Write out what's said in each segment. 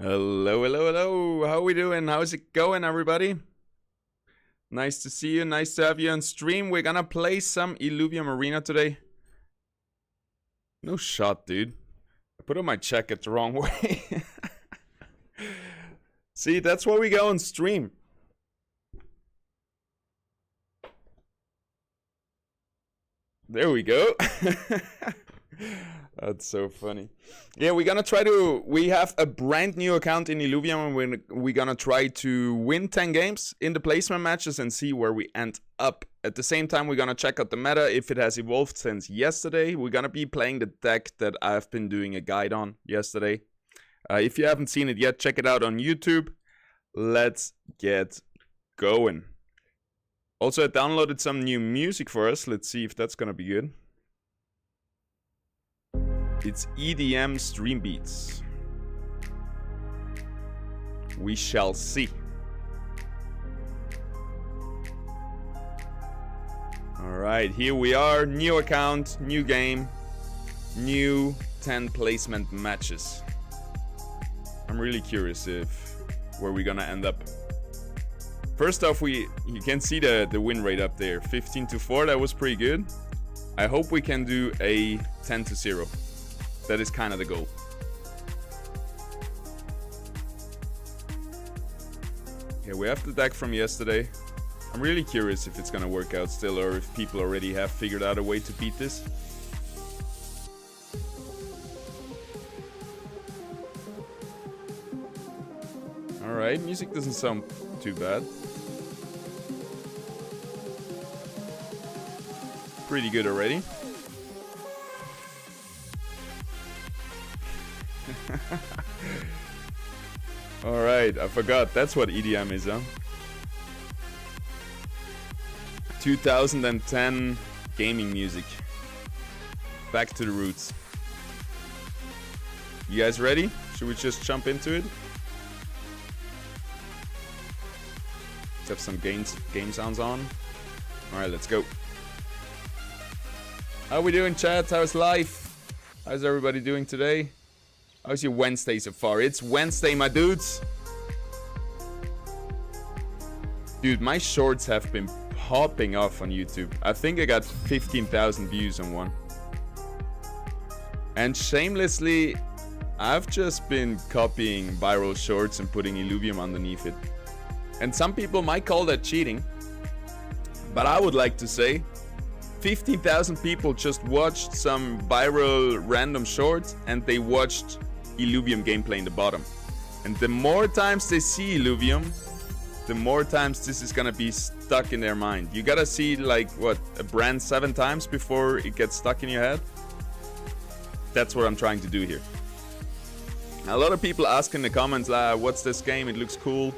Hello, hello, hello. How we doing? How's it going, everybody? Nice to see you. Nice to have you on stream. We're gonna play some Illuvium Arena today. No shot, dude. I put on my jacket the wrong way. See, that's why we go on stream. There we go. That's so funny. Yeah, we're gonna try to... We have a brand new account in Illuvium, and we're gonna try to win 10 games in the placement matches and see where we end up. At the same time, we're gonna check out the meta, if it has evolved since yesterday. We're gonna be playing the deck that I've been doing a guide on yesterday. If you haven't seen it yet, check it out on YouTube. Let's get going. Also, I downloaded some new music for us. Let's see if that's gonna be good. It's EDM StreamBeats. We shall see. Alright, here we are. New account, new game, new 10 placement matches. I'm really curious where we're gonna end up. First off, you can see the win rate up there. 15-4, that was pretty good. I hope we can do a 10-0. That is kind of the goal. Yeah, we have the deck from yesterday. I'm really curious if it's gonna work out still, or if people already have figured out a way to beat this. Alright, music doesn't sound too bad. Pretty good already. Alright, I forgot. That's what EDM is, huh? 2010 gaming music. Back to the roots. You guys ready? Should we just jump into it? Let's have some game sounds on. Alright, let's go. How we doing, chat? How's life? How's everybody doing today? How's your Wednesday so far? It's Wednesday, my dudes. Dude, my shorts have been popping off on YouTube. I think I got 15,000 views on one. And shamelessly, I've just been copying viral shorts and putting Illuvium underneath it. And some people might call that cheating. But I would like to say 15,000 people just watched some viral random shorts, and they watched Illuvium gameplay in the bottom. And the more times they see Illuvium, the more times this is gonna be stuck in their mind. You gotta see, like, what, a brand 7 times before it gets stuck in your head. That's what I'm trying to do here. A lot of people ask in the comments, what's this game? It looks cool.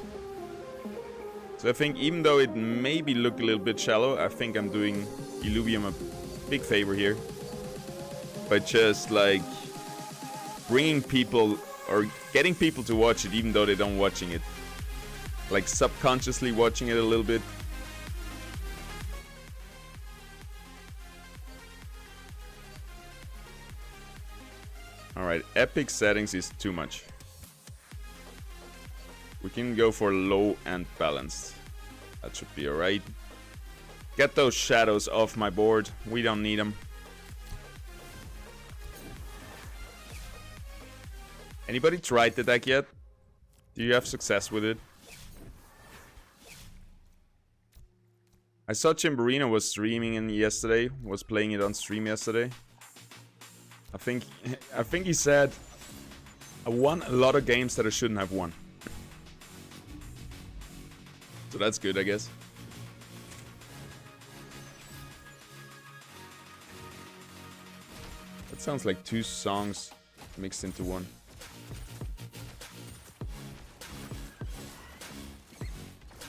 So I think even though it maybe look a little bit shallow, I think I'm doing Illuvium a big favor here. By just, like, bringing people or getting people to watch it even though they don't watching it. Like subconsciously watching it a little bit. Alright, epic settings is too much. We can go for low and balanced. That should be alright. Get those shadows off my board. We don't need them. Anybody tried the deck yet? Do you have success with it? I saw Chimberino was streaming in yesterday, was playing it on stream yesterday. I think he said I won a lot of games that I shouldn't have won. So that's good, I guess. That sounds like 2 songs mixed into one.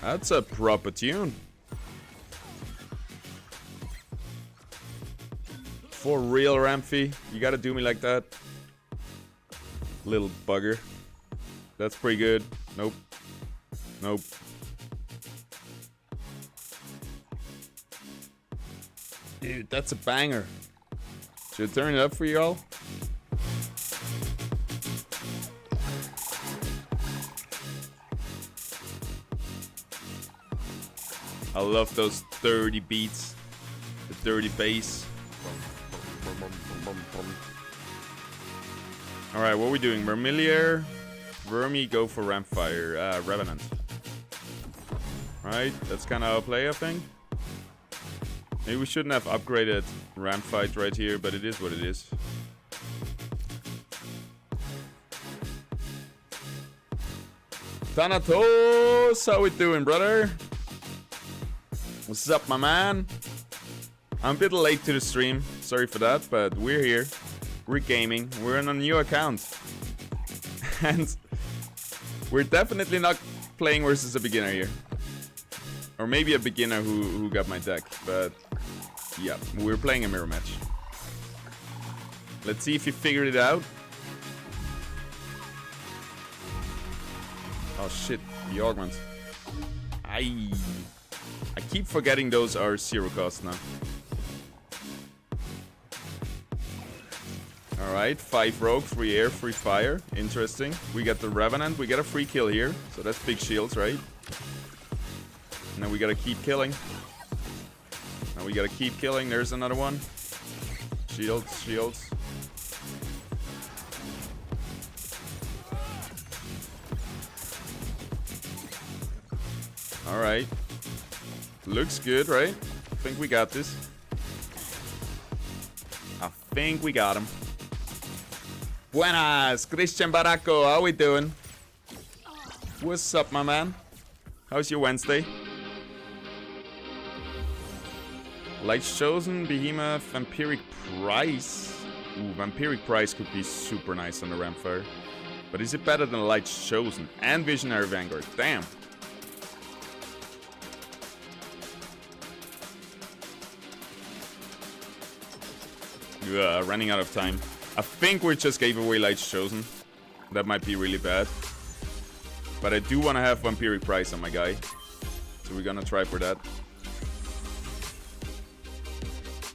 That's a proper tune. For real, Ramphy, you gotta do me like that. Little bugger. That's pretty good. Nope. Nope. Dude, that's a banger. Should I turn it up for y'all? I love those 30 beats. The dirty bass. Alright, what are we doing? Vermilier. Vermi, go for Rampfire. Revenant. Right, that's kind of our play, I think. Maybe we shouldn't have upgraded Ramp Fight right here, but it is what it is. Thanatos, how we doing, brother? What's up, my man? I'm a bit late to the stream, sorry for that, but we're here. We're gaming, we're on a new account. And we're definitely not playing versus a beginner here. Or maybe a beginner who got my deck, but yeah, we're playing a mirror match. Let's see if he figured it out. Oh shit, the augment. I keep forgetting those are 0 cost now. Alright, 5 rogue, 3 air, 3 fire. Interesting. We get the Revenant, we get a free kill here. So that's big shields, right? And then we gotta keep killing. Now we gotta keep killing. There's another one. Shields, shields. Alright. Looks good, right? I think we got this. I think we got him. Buenas, Christian Baracco. How we doing? What's up, my man? How's your Wednesday? Lights Chosen, Behemoth, Vampiric Price. Ooh, Vampiric Price could be super nice on the Rampfire. But is it better than Lights Chosen and Visionary Vanguard? Damn. Running out of time. I think we just gave away Lights Chosen. That might be really bad. But I do want to have Vampiric Price on my guy. So we're gonna try for that.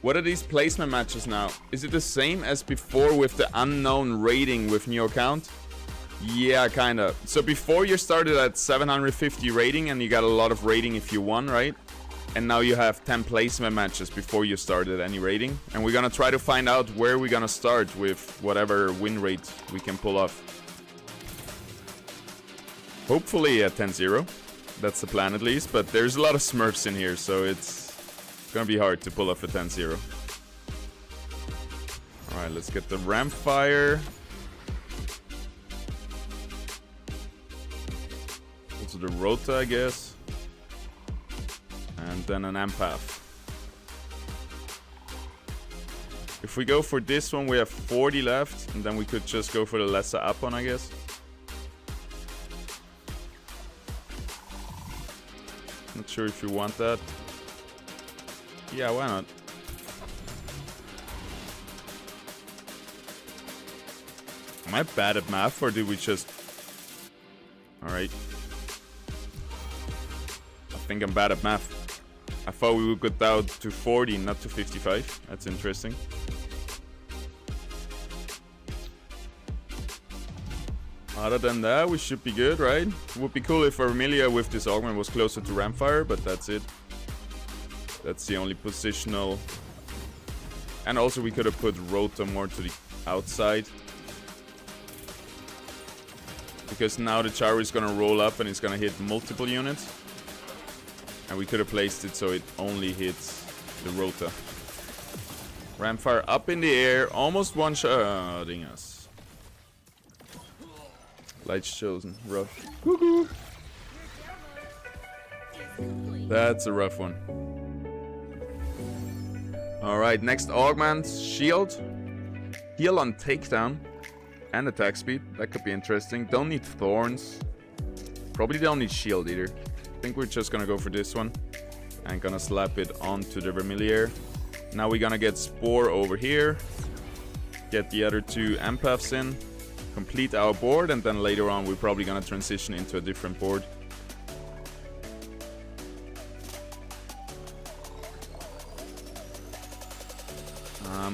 What are these placement matches now? Is it the same as before with the unknown rating with new account? Yeah, kinda. So before you started at 750 rating and you got a lot of rating if you won, right? And now you have 10 placement matches before you started any rating. And we're gonna try to find out where we're gonna start with whatever win rate we can pull off. Hopefully at 10-0. That's the plan at least, but there's a lot of smurfs in here, so it's gonna be hard to pull off a 10-0. Alright, let's get the Rampfire. Also the Rota, I guess. And then an Empath. If we go for this one, we have 40 left, and then we could just go for the lesser up one, I guess. Not sure if you want that. Yeah, why not? Am I bad at math, or did we just... Alright. I think I'm bad at math. I thought we would go down to 40, not to 55. That's interesting. Other than that, we should be good, right? It would be cool if Vermilia with this augment was closer to Rampfire, but that's it. That's the only positional. And also we could have put Rota more to the outside. Because now the Charu is gonna roll up and it's gonna hit multiple units. And we could have placed it so it only hits the Rota. Rampfire up in the air, almost one-shotting us. Lights Chosen, rough. Woo-hoo. That's a rough one. Alright, next augment, shield. Heal on takedown and attack speed. That could be interesting. Don't need thorns. Probably don't need shield either. I think we're just gonna go for this one and gonna slap it onto the Vermilier. Now we're gonna get Spore over here, get the other 2 Empaths in, complete our board, and then later on we're probably gonna transition into a different board.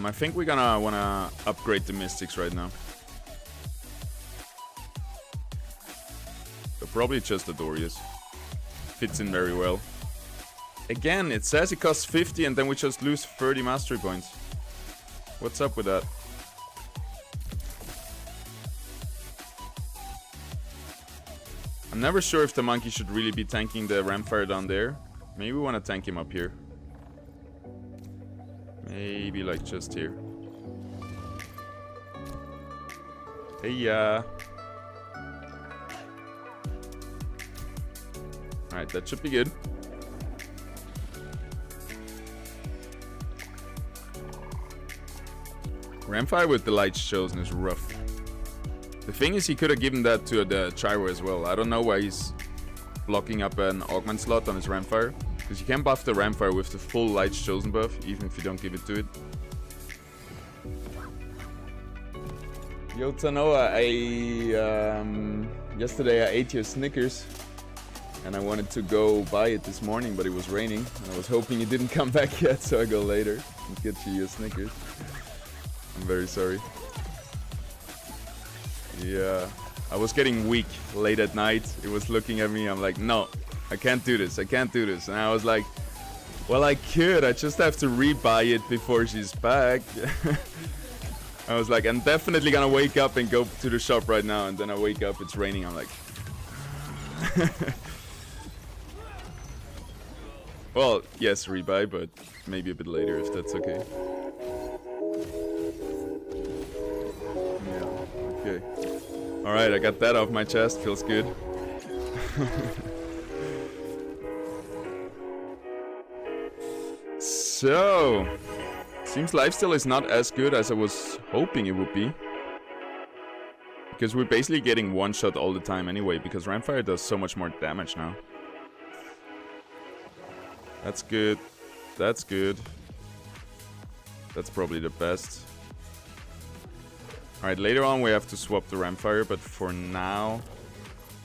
I think we're gonna wanna upgrade the Mystics right now. But probably just the Dorius. Fits in very well. Again, it says it costs 50 and then we just lose 30 mastery points. What's up with that? I'm never sure if the monkey should really be tanking the Ramfire down there. Maybe we want to tank him up here. Maybe like just here. Hey, yeah. Alright, that should be good. Ramfire with the lights chosen is rough. The thing is, he could have given that to the Gyro as well. I don't know why he's blocking up an augment slot on his Ramfire. Because you can buff the Ramfire with the full lights chosen buff, even if you don't give it to it. Yo, Tanoa, yesterday I ate your Snickers. And I wanted to go buy it this morning, but it was raining. And I was hoping you didn't come back yet, so I go later and get you your Snickers. I'm very sorry. Yeah, I was getting weak late at night. It was looking at me. I'm like, no, I can't do this. I can't do this. And I was like, well, I could. I just have to rebuy it before she's back. I was like, I'm definitely gonna wake up and go to the shop right now. And then I wake up, it's raining. I'm like, well, yes, rebuy, but maybe a bit later if that's okay. Yeah, okay. Alright, I got that off my chest. Feels good. So, seems lifesteal is not as good as I was hoping it would be. Because we're basically getting one shot all the time anyway, because Ramfire does so much more damage now. That's good. That's good. That's probably the best. Alright, later on we have to swap the Ramfire, but for now,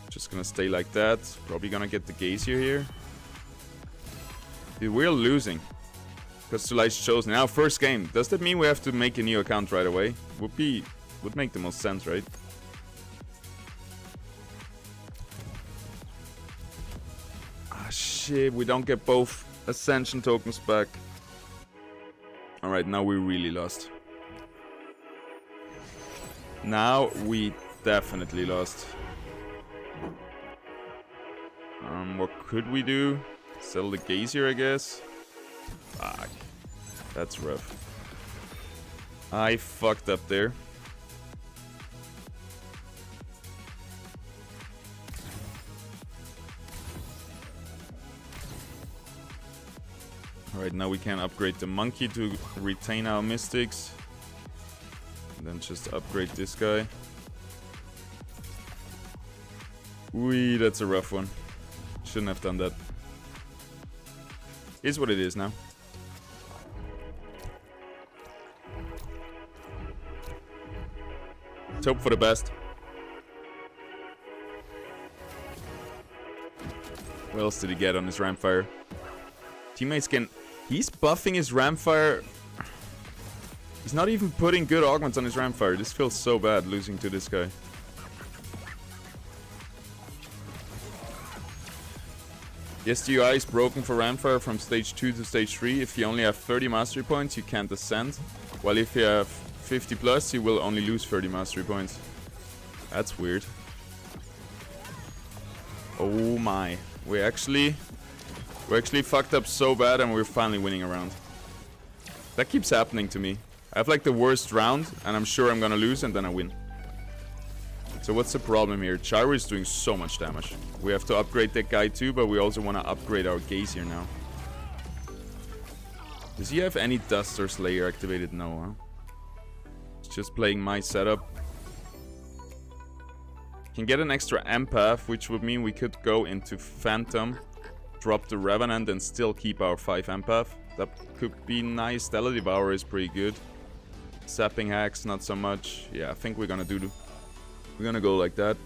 just gonna stay like that. Probably gonna get the Gazier here. Dude, we're losing. Because to lights chosen. Now, first game. Does that mean we have to make a new account right away? Would make the most sense, right? Ah, shit. We don't get both Ascension tokens back. Alright, now we really lost. Now we definitely lost. What could we do? Sell the Gazier, I guess. Fuck. That's rough. I fucked up there. Alright, now we can upgrade the monkey to retain our mystics. And then just upgrade this guy. Wee, that's a rough one. Shouldn't have done that. Is what it is now. Let's hope for the best. What else did he get on his Ramfire? Teammates can... He's buffing his Ramfire. He's not even putting good augments on his Ramfire. This feels so bad losing to this guy. Yes, the UI is broken for Ramfire from stage 2 to stage 3. If you only have 30 mastery points, you can't ascend. While if you have 50 plus, you will only lose 30 mastery points. That's weird. Oh my. We actually fucked up so bad and we're finally winning a round. That keeps happening to me. I have like the worst round and I'm sure I'm gonna lose and then I win. So what's the problem here? Gyro is doing so much damage. We have to upgrade that guy too, but we also want to upgrade our Gazier now. Does he have any Dust or Slayer activated? No, huh? It's just playing my setup. Can get an extra empath, which would mean we could go into Phantom, drop the Revenant and still keep our 5 empath. That could be nice. Stellar Devourer is pretty good. Sapping Hacks, not so much. Yeah, I think we're gonna we're gonna go like that.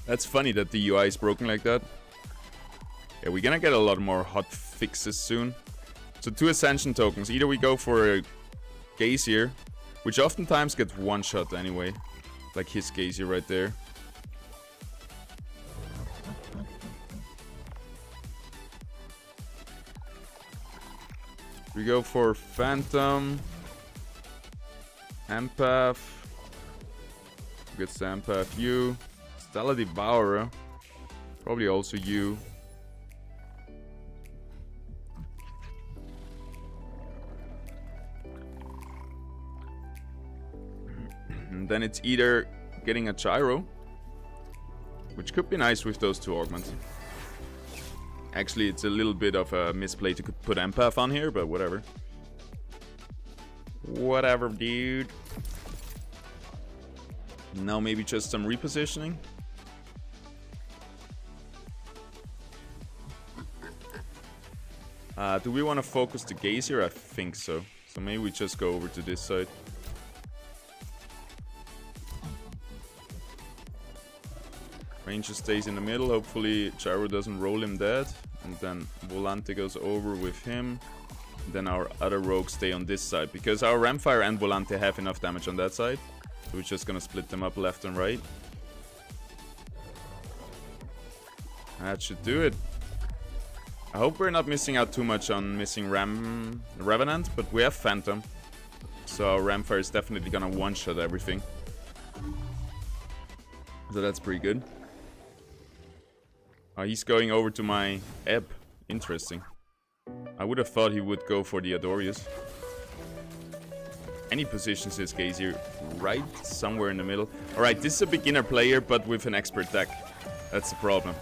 That's funny that the UI is broken like that. Yeah, we're gonna get a lot more hot fixes soon. So 2 Ascension tokens. Either we go for a Gazier which oftentimes gets one shot anyway, like his Gazy right there. We go for Phantom, Empath, gets the Empath, you, Stella Devourer, probably also you. And then it's either getting a Gyro, which could be nice with those two augments. Actually, it's a little bit of a misplay to put Empath on here, but whatever. Whatever, dude. Now maybe just some repositioning. Do we want to focus the gaze here? I think so. So maybe we just go over to this side. Ranger stays in the middle. Hopefully Gyro doesn't roll him dead. And then Volante goes over with him. And then our other rogues stay on this side. Because our Ramfire and Volante have enough damage on that side. So we're just gonna split them up left and right. That should do it. I hope we're not missing out too much on missing Revenant, but we have Phantom. So our Ramfire is definitely gonna one-shot everything. So that's pretty good. He's going over to my Ebb. Interesting. I would have thought he would go for the Adorius. And he positions his Gazier right somewhere in the middle. Alright, this is a beginner player, but with an expert deck. That's the problem.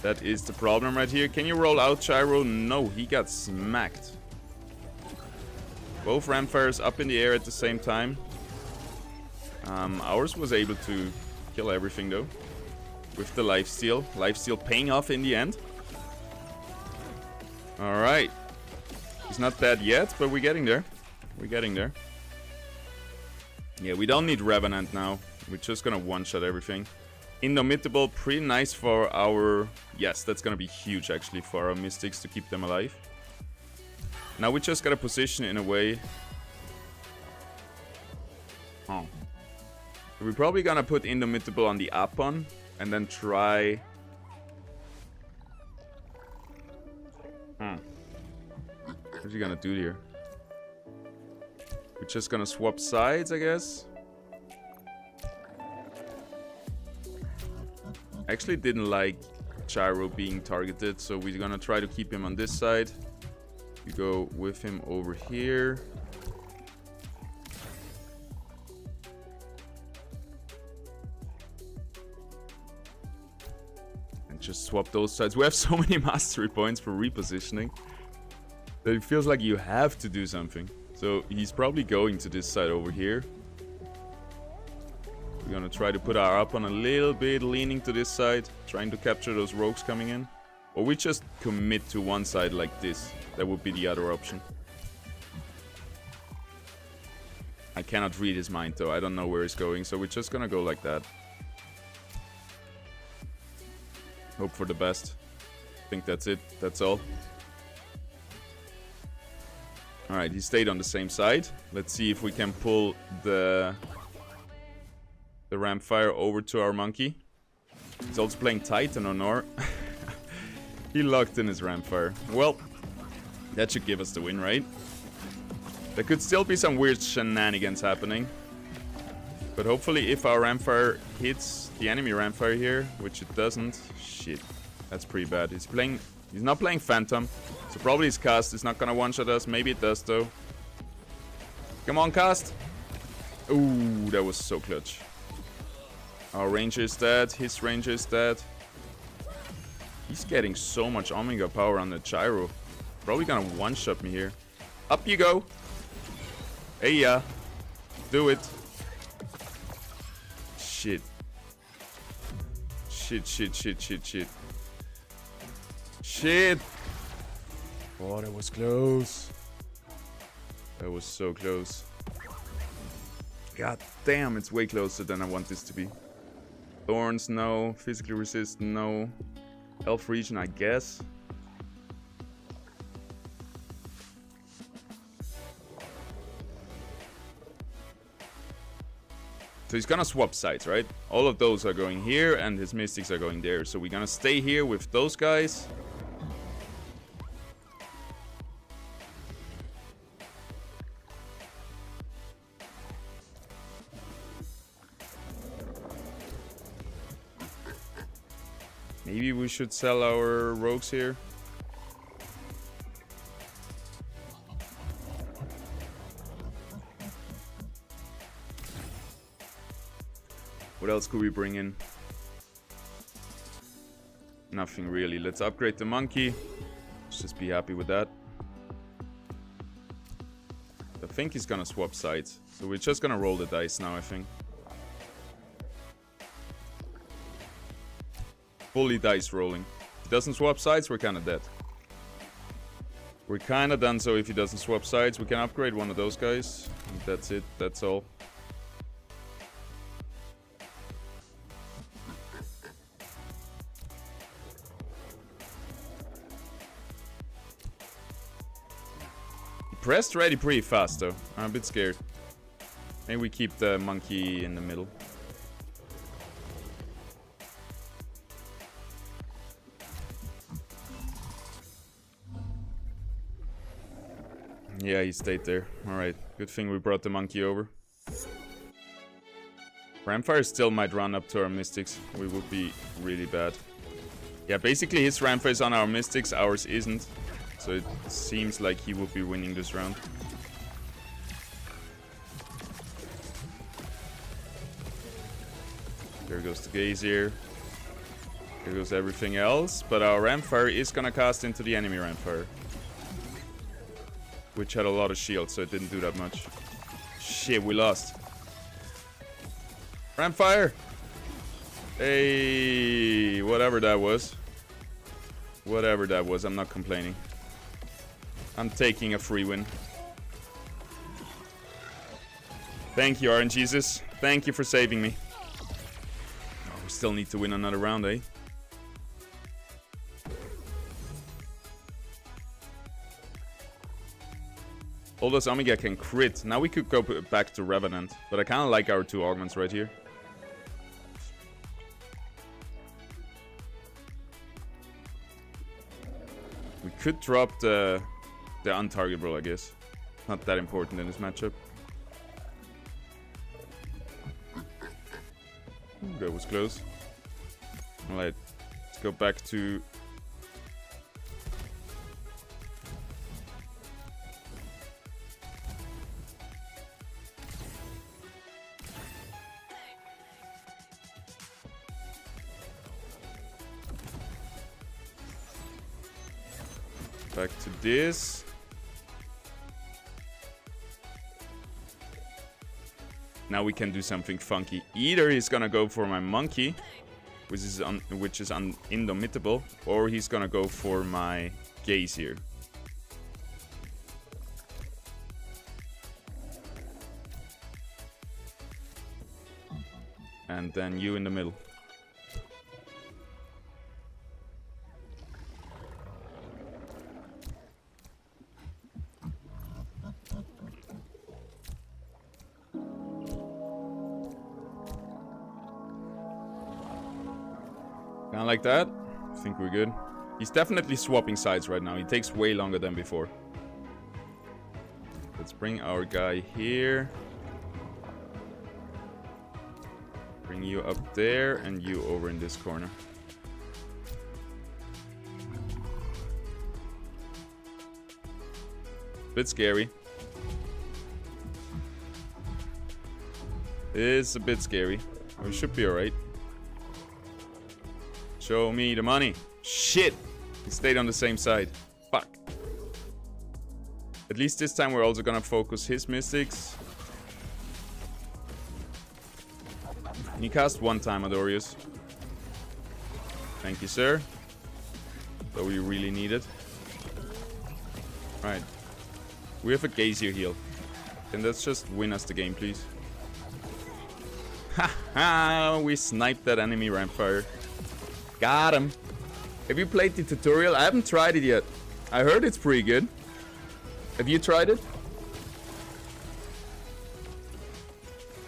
That is the problem right here. Can you roll out Gyro? No, he got smacked. Both Ramfires up in the air at the same time. Ours was able to kill everything though. With the lifesteal. Lifesteal paying off in the end. Alright. He's not dead yet, but we're getting there. We're getting there. Yeah, we don't need Revenant now. We're just gonna one-shot everything. Indomitable, pretty nice for our... Yes, that's gonna be huge actually for our Mystics to keep them alive. Now we just gotta position in a way... Oh. We're probably gonna put Indomitable on the Apon and then try... What's he gonna do here? We're just gonna swap sides, I guess. Actually didn't like Gyro being targeted, so we're gonna try to keep him on this side. We go with him over here. And just swap those sides. We have so many mastery points for repositioning that it feels like you have to do something. So he's probably going to this side over here. We're gonna try to put our up on a little bit, leaning to this side, trying to capture those rogues coming in. Or we just commit to one side like this. That would be the other option. I cannot read his mind though, I don't know where he's going, so we're just gonna go like that. Hope for the best. I think that's it, that's all. Alright, he stayed on the same side. Let's see if we can pull the Ramfire over to our monkey. He's also playing Titan Honor. He locked in his Ramfire. Well, that should give us the win, right? There could still be some weird shenanigans happening. But hopefully if our Ramfire hits the enemy Ramfire here, which it doesn't, shit, that's pretty bad. He's not playing Phantom, so probably his cast is not gonna one-shot us. Maybe it does though. Come on, cast! Ooh, that was so clutch. Our Ranger is dead, his Ranger is dead. He's getting so much Omega power on the Gyro. Probably gonna one-shot me here. Up you go! Hey, yeah. Do it. Shit. Shit, shit, shit, shit, shit. Shit! Oh, that was close. That was so close. God damn, it's way closer than I want this to be. Thorns, no. Physically resist, no. Elf region, I guess. So he's gonna swap sides, right? All of those are going here, and his mystics are going there. So we're gonna stay here with those guys. Maybe we should sell our rogues here. What else could we bring in? Nothing really. Let's upgrade the monkey. Let's just be happy with that. I think he's gonna swap sides. So we're just gonna roll the dice now, I think. Fully dice rolling. If he doesn't swap sides, we're kind of dead. We're kind of done, so if he doesn't swap sides, we can upgrade one of those guys. And that's it, that's all. He pressed ready pretty fast, though. I'm a bit scared. Maybe we keep the monkey in the middle. Yeah, he stayed there. Alright, good thing we brought the monkey over. Ramfire still might run up to our mystics. We would be really bad. Yeah, basically his Ramfire is on our mystics, ours isn't. So it seems like he would be winning this round. There goes the Gazier. There goes everything else. But our Ramfire is gonna cast into the enemy Ramfire, which had a lot of shield, so it didn't do that much. Shit, we lost. Ramfire! Hey, whatever that was. Whatever that was, I'm not complaining. I'm taking a free win. Thank you, RNGesus. Thank you for saving me. Oh, we still need to win another round, eh? Aldous Omega can crit. Now we could go back to Revenant. But I kind of like our two augments right here. We could drop the untargetable, I guess. Not that important in this matchup. Ooh, that was close. Alright, let's go back to... back to this. Now we can do something funky. Either he's gonna go for my monkey, which is indomitable, or he's gonna go for my Gazier. And then you in the middle. Kinda like that. I think we're good. He's definitely swapping sides right now. He takes way longer than before. Let's bring our guy here. Bring you up there and you over in this corner. Bit scary. It's a bit scary. We should be alright. Show me the money. Shit! He stayed on the same side. Fuck. At least this time we're also gonna focus his mystics. Can you cast one time, Adorius? Thank you, sir. So we really need it. Right. We have a Gazier heal. Can that just win us the game, please? Ha ha! We sniped that enemy Ramfire. Got him. Have you played the tutorial? I haven't tried it yet. I heard it's pretty good. Have you tried it?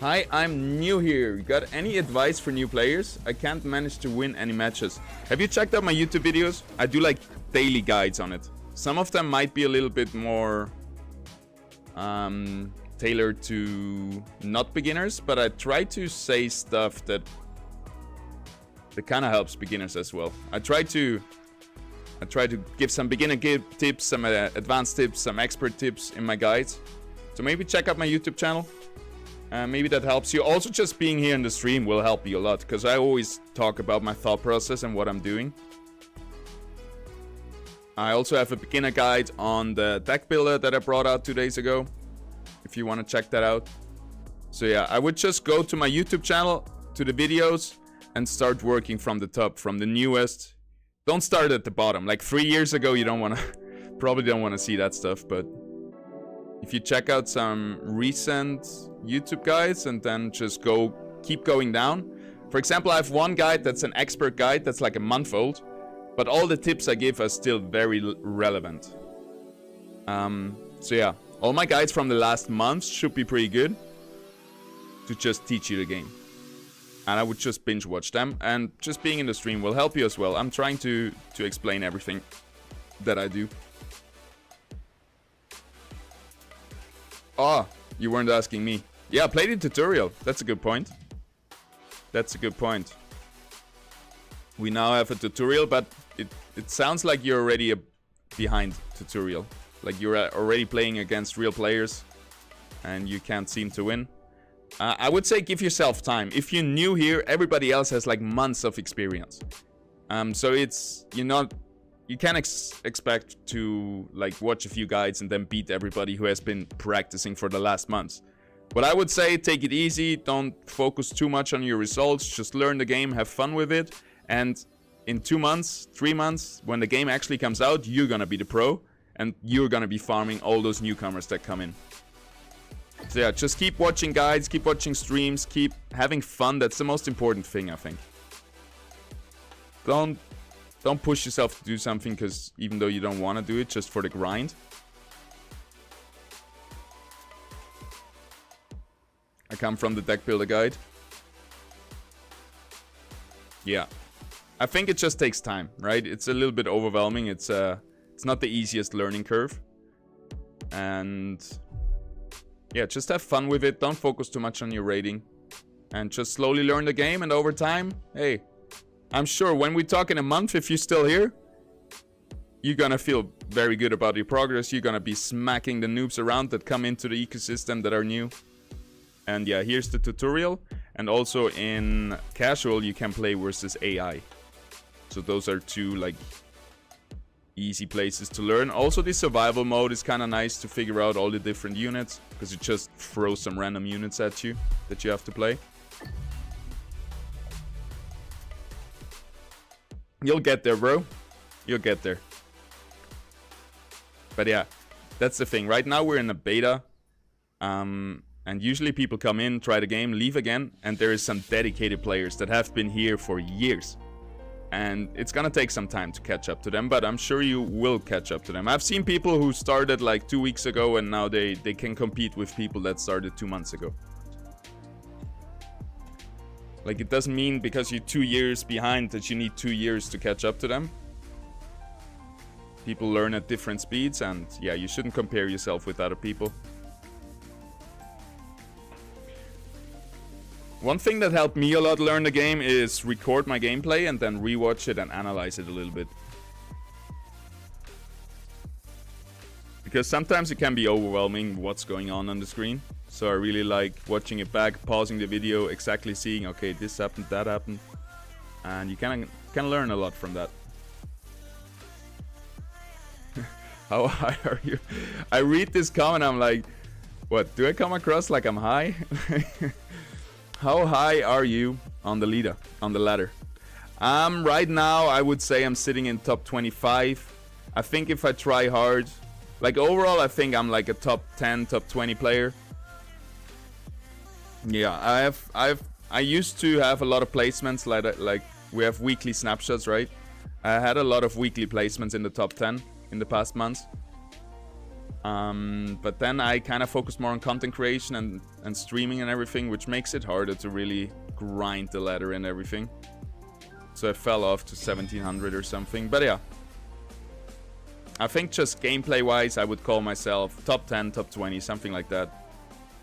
Hi, I'm new here. Got any advice for new players? I can't manage to win any matches. Have you checked out my YouTube videos? I do like daily guides on it. Some of them might be a little bit more tailored to not beginners, but I try to say stuff that kind of helps beginners as well. I try to give some beginner tips, some advanced tips, some expert tips in my guides. So maybe check out my YouTube channel. Maybe that helps you. Also, just being here in the stream will help you a lot, because I always talk about my thought process and what I'm doing. I also have a beginner guide on the deck builder that I brought out 2 days ago, if you want to check that out. So yeah, I would just go to my YouTube channel, to the videos, and start working from the top, from the newest. Don't start at the bottom. Like 3 years ago, you don't want to, probably don't want to see that stuff, but if you check out some recent YouTube guides and then just keep going down. For example, I have one guide that's an expert guide that's like a month old, but all the tips I give are still very relevant. So yeah, all my guides from the last month should be pretty good to just teach you the game. And I would just binge watch them, and just being in the stream will help you as well. I'm trying to explain everything that I do. Oh, you weren't asking me. Yeah, play the tutorial. That's a good point. That's a good point. We now have a tutorial, but it sounds like you're already behind tutorial. Like you're already playing against real players and you can't seem to win. I would say give yourself time. If you're new here, everybody else has like months of experience. So you can't expect to like watch a few guides and then beat everybody who has been practicing for the last months. But I would say take it easy. Don't focus too much on your results. Just learn the game, have fun with it, and in 2 months, 3 months, when the game actually comes out, you're gonna be the pro, and you're gonna be farming all those newcomers that come in. So yeah, just keep watching guides, keep watching streams, keep having fun. That's the most important thing, I think. Don't push yourself to do something because even though you don't want to do it, just for the grind. I come from the deck builder guide. Yeah. I think it just takes time, right? It's a little bit overwhelming. It's not the easiest learning curve. And yeah, just have fun with it. Don't focus too much on your rating. And just slowly learn the game, and over time, hey, I'm sure when we talk in a month, if you're still here, you're gonna feel very good about your progress. You're gonna be smacking the noobs around that come into the ecosystem that are new. And yeah, here's the tutorial. And also in casual, you can play versus AI. So those are two like easy places to learn. Also, the survival mode is kind of nice to figure out all the different units, because it just throws some random units at you that you have to play. You'll get there, bro. You'll get there. But yeah, that's the thing. Right now we're in a beta. And usually people come in, try the game, leave again. And there is some dedicated players that have been here for years. And it's gonna take some time to catch up to them, but I'm sure you will catch up to them. I've seen people who started like 2 weeks ago, and now they can compete with people that started 2 months ago. Like, it doesn't mean because you're 2 years behind that you need 2 years to catch up to them. People learn at different speeds, and yeah, you shouldn't compare yourself with other people. One thing that helped me a lot learn the game is record my gameplay and then rewatch it and analyze it a little bit. Because sometimes it can be overwhelming what's going on the screen. So I really like watching it back, pausing the video, exactly seeing, okay, this happened, that happened. And you can learn a lot from that. How high are you? I read this comment, I'm like, what, do I come across like I'm high? How high are you on the ladder? Right now, I would say I'm sitting in top 25. I think if I try hard, like overall, I think I'm like a top 10, top 20 player. Yeah, I used to have a lot of placements, like we have weekly snapshots, right? I had a lot of weekly placements in the top 10 in the past months. But then I kind of focused more on content creation and streaming and everything, which makes it harder to really grind the ladder and everything. So I fell off to 1700 or something. But yeah, I think just gameplay-wise, I would call myself top 10, top 20, something like that.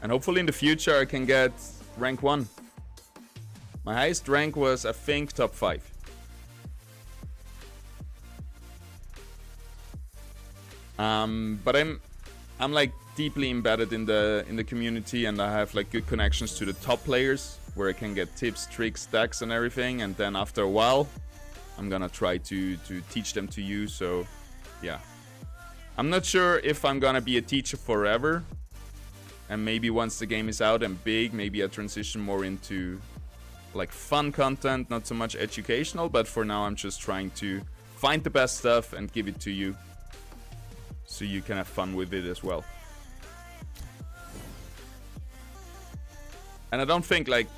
And hopefully in the future I can get rank 1. My highest rank was, I think, top 5. But I'm like deeply embedded in the community, and I have like good connections to the top players where I can get tips, tricks, stacks and everything. And then after a while, I'm gonna try to teach them to you. So yeah, I'm not sure if I'm gonna be a teacher forever. And maybe once the game is out and big, maybe I transition more into like fun content, not so much educational. But for now, I'm just trying to find the best stuff and give it to you, so you can have fun with it as well. And I don't think, like,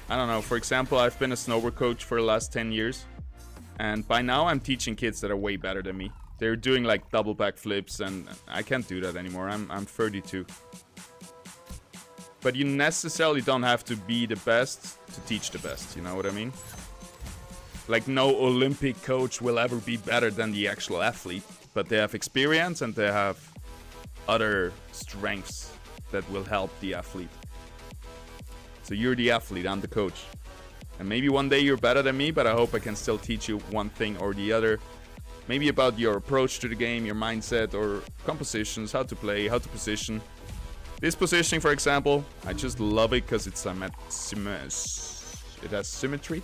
I don't know, for example, I've been a snowboard coach for the last 10 years. And by now I'm teaching kids that are way better than me. They're doing like double backflips, and I can't do that anymore. I'm 32. But you necessarily don't have to be the best to teach the best, you know what I mean? Like, no Olympic coach will ever be better than the actual athlete. But they have experience and they have other strengths that will help the athlete. So you're the athlete, I'm the coach. And maybe one day you're better than me, but I hope I can still teach you one thing or the other. Maybe about your approach to the game, your mindset, or compositions, how to play, how to position. This positioning, for example, I just love it because it has symmetry.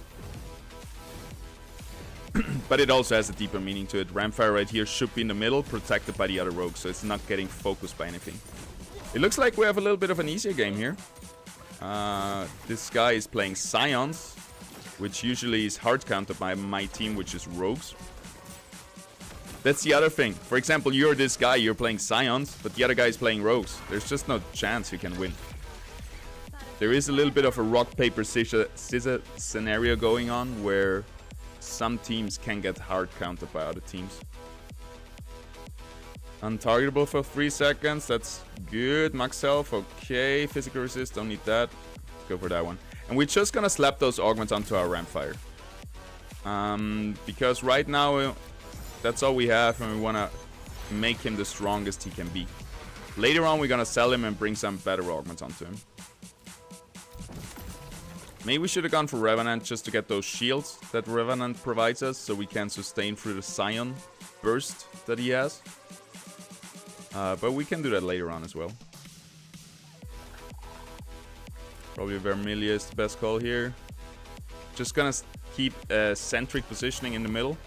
But it also has a deeper meaning to it. Ramfire right here should be in the middle, protected by the other rogues, so it's not getting focused by anything. It looks like we have a little bit of an easier game here. This guy is playing Scions, which usually is hard countered by my team, which is rogues. That's the other thing. For example, you're this guy, you're playing Scions, but the other guy is playing rogues. There's just no chance you can win. There is a little bit of a rock, paper, scissors scenario going on where some teams can get hard countered by other teams. Untargetable for 3 seconds, that's good. Max health, okay. Physical resist, don't need that. Go for that one. And we're just gonna slap those augments onto our Ramfire. Because right now, that's all we have, and we wanna make him the strongest he can be. Later on, we're gonna sell him and bring some better augments onto him. Maybe we should have gone for Revenant just to get those shields that Revenant provides us, so we can sustain through the Scion burst that he has. But we can do that later on as well. Probably Vermilion is the best call here. Just gonna keep centric positioning in the middle.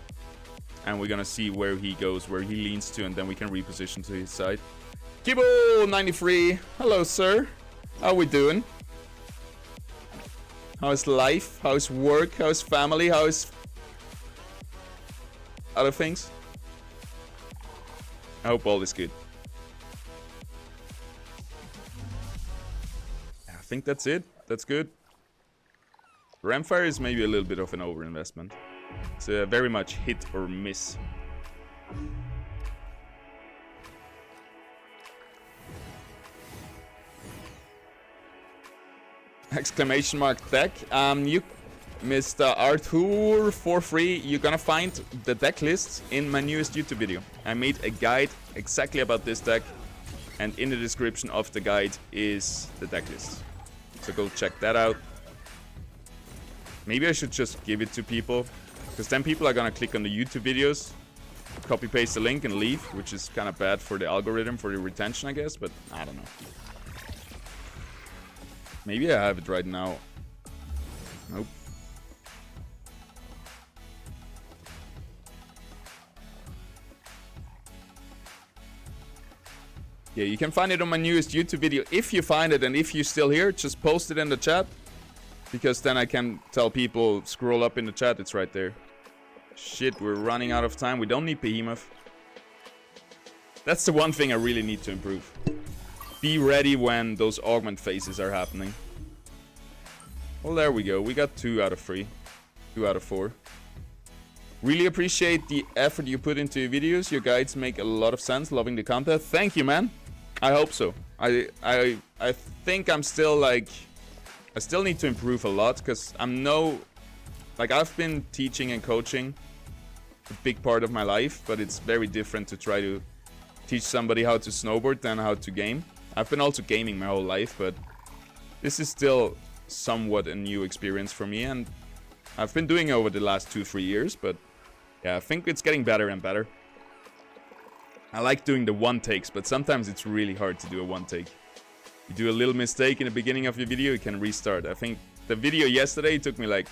And we're gonna see where he goes, where he leans to, and then we can reposition to his side. Kibo93, hello sir. How we doing? How's life? How's work? How's family? How's other things? I hope all is good. I think that's it. That's good. Ramfire is maybe a little bit of an overinvestment. It's very much hit or miss. Exclamation mark deck. You, Mr. Arthur, for free, you're gonna find the deck lists in my newest YouTube video. I made a guide exactly about this deck, and in the description of the guide is the deck list. So go check that out. Maybe I should just give it to people, because then people are gonna click on the YouTube videos, copy paste the link and leave, which is kind of bad for the algorithm, for the retention, I guess, but I don't know. Maybe I have it right now. Nope. Yeah, you can find it on my newest YouTube video. If you find it, and if you're still here, just post it in the chat. Because then I can tell people, scroll up in the chat, it's right there. Shit, we're running out of time. We don't need Behemoth. That's the one thing I really need to improve. Be ready when those augment phases are happening. Well, there we go. We got 2 out of 3. 2 out of 4. Really appreciate the effort you put into your videos. Your guides make a lot of sense. Loving the content. Thank you, man. I hope so. I think I'm still like... I still need to improve a lot, because I'm no... Like, I've been teaching and coaching a big part of my life, but it's very different to try to teach somebody how to snowboard than how to game. I've been also gaming my whole life, but this is still somewhat a new experience for me, and I've been doing it over the last 2-3 years, but yeah, I think it's getting better and better. I like doing the one takes, but sometimes it's really hard to do a one take. You do a little mistake in the beginning of your video, you can restart. I think the video yesterday took me like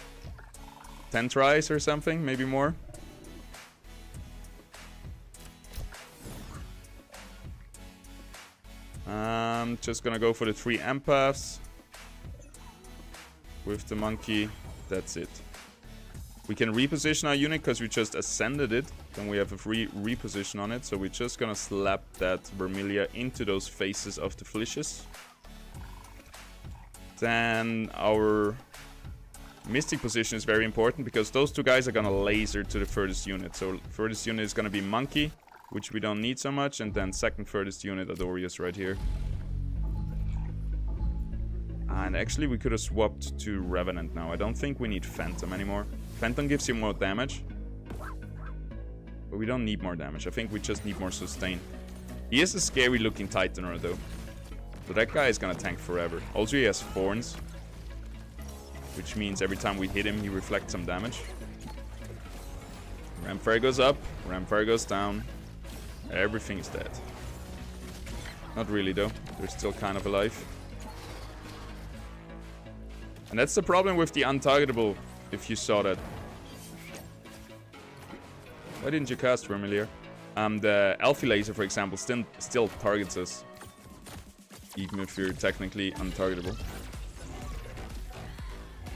10 tries or something, maybe more. I'm just gonna go for the 3 empaths with the monkey. That's it. We can reposition our unit because we just ascended it. Then we have a free reposition on it. So we're just gonna slap that Vermilia into those faces of the Felicious. Then our Mystic position is very important because those 2 guys are gonna laser to the furthest unit. So furthest unit is gonna be Monkey, which we don't need so much, and then second furthest unit Adorius right here. And actually we could have swapped to Revenant now. I don't think we need Phantom anymore. Phantom gives you more damage, but we don't need more damage. I think we just need more sustain. He is a scary looking Titaner though, so that guy is gonna tank forever. Also he has Thorns, which means every time we hit him he reflects some damage. Ramfire goes up, Ramfire goes down. Everything is dead. Not really though, they're still kind of alive. And that's the problem with the untargetable, if you saw that. Why didn't you cast Vermilion? The Alpha Laser, for example, still targets us, even if you're technically untargetable.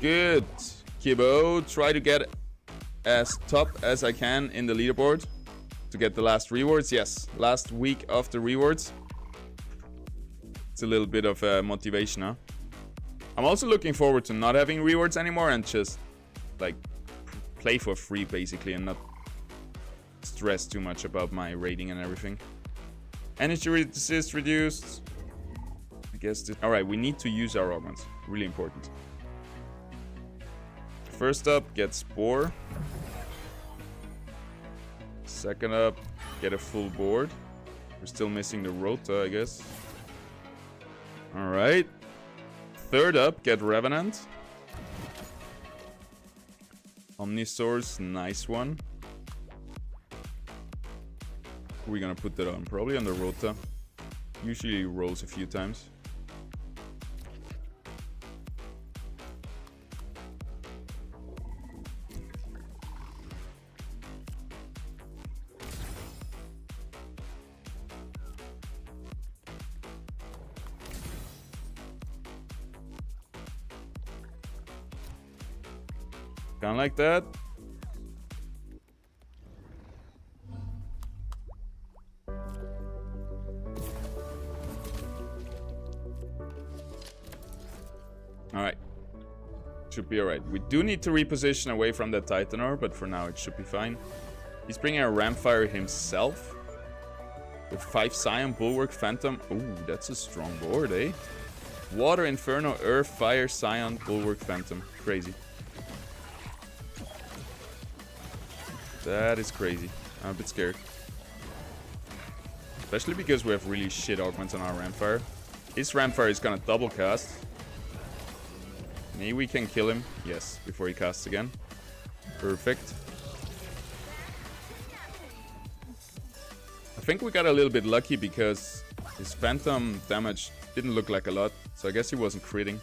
Good. Kibo, try to get as top as I can in the leaderboard to get the last rewards. Yes, last week of the rewards. It's a little bit of motivation, huh? I'm also looking forward to not having rewards anymore and just like play for free basically and not stress too much about my rating and everything. Energy resist reduced. I guess alright, we need to use our augments. Really important. First up, get Spore. Second up, get a full board. We're still missing the Rota, I guess. Alright. Third up, get Revenant. Omnisaurs, nice one. Who are we gonna put that on? Probably on the Rota. Usually he rolls a few times. Kind of like that. Alright. Should be alright. We do need to reposition away from that Titaner, but for now it should be fine. He's bringing a Ramfire himself. With 5 Scion, Bulwark, Phantom. Ooh, that's a strong board, eh? Water, Inferno, Earth, Fire, Scion, Bulwark, Phantom. Crazy. That is crazy. I'm a bit scared. Especially because we have really shit augments on our Ramfire. His Ramfire is gonna double cast. Maybe we can kill him. Yes, before he casts again. Perfect. I think we got a little bit lucky because his Phantom damage didn't look like a lot. So I guess he wasn't critting.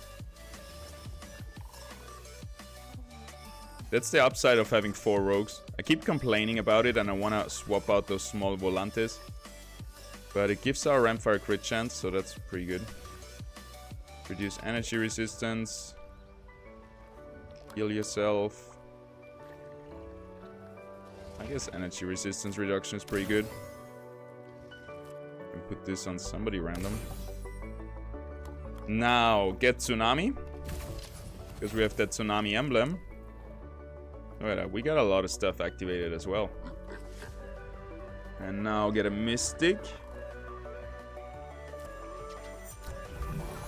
That's the upside of having 4 rogues. I keep complaining about it and I want to swap out those small volantes. But it gives our Ramfire crit chance, so that's pretty good. Reduce energy resistance. Heal yourself. I guess energy resistance reduction is pretty good. And put this on somebody random. Now, get Tsunami. Because we have that Tsunami emblem. Look at that. We got a lot of stuff activated as well. And now get a Mystic.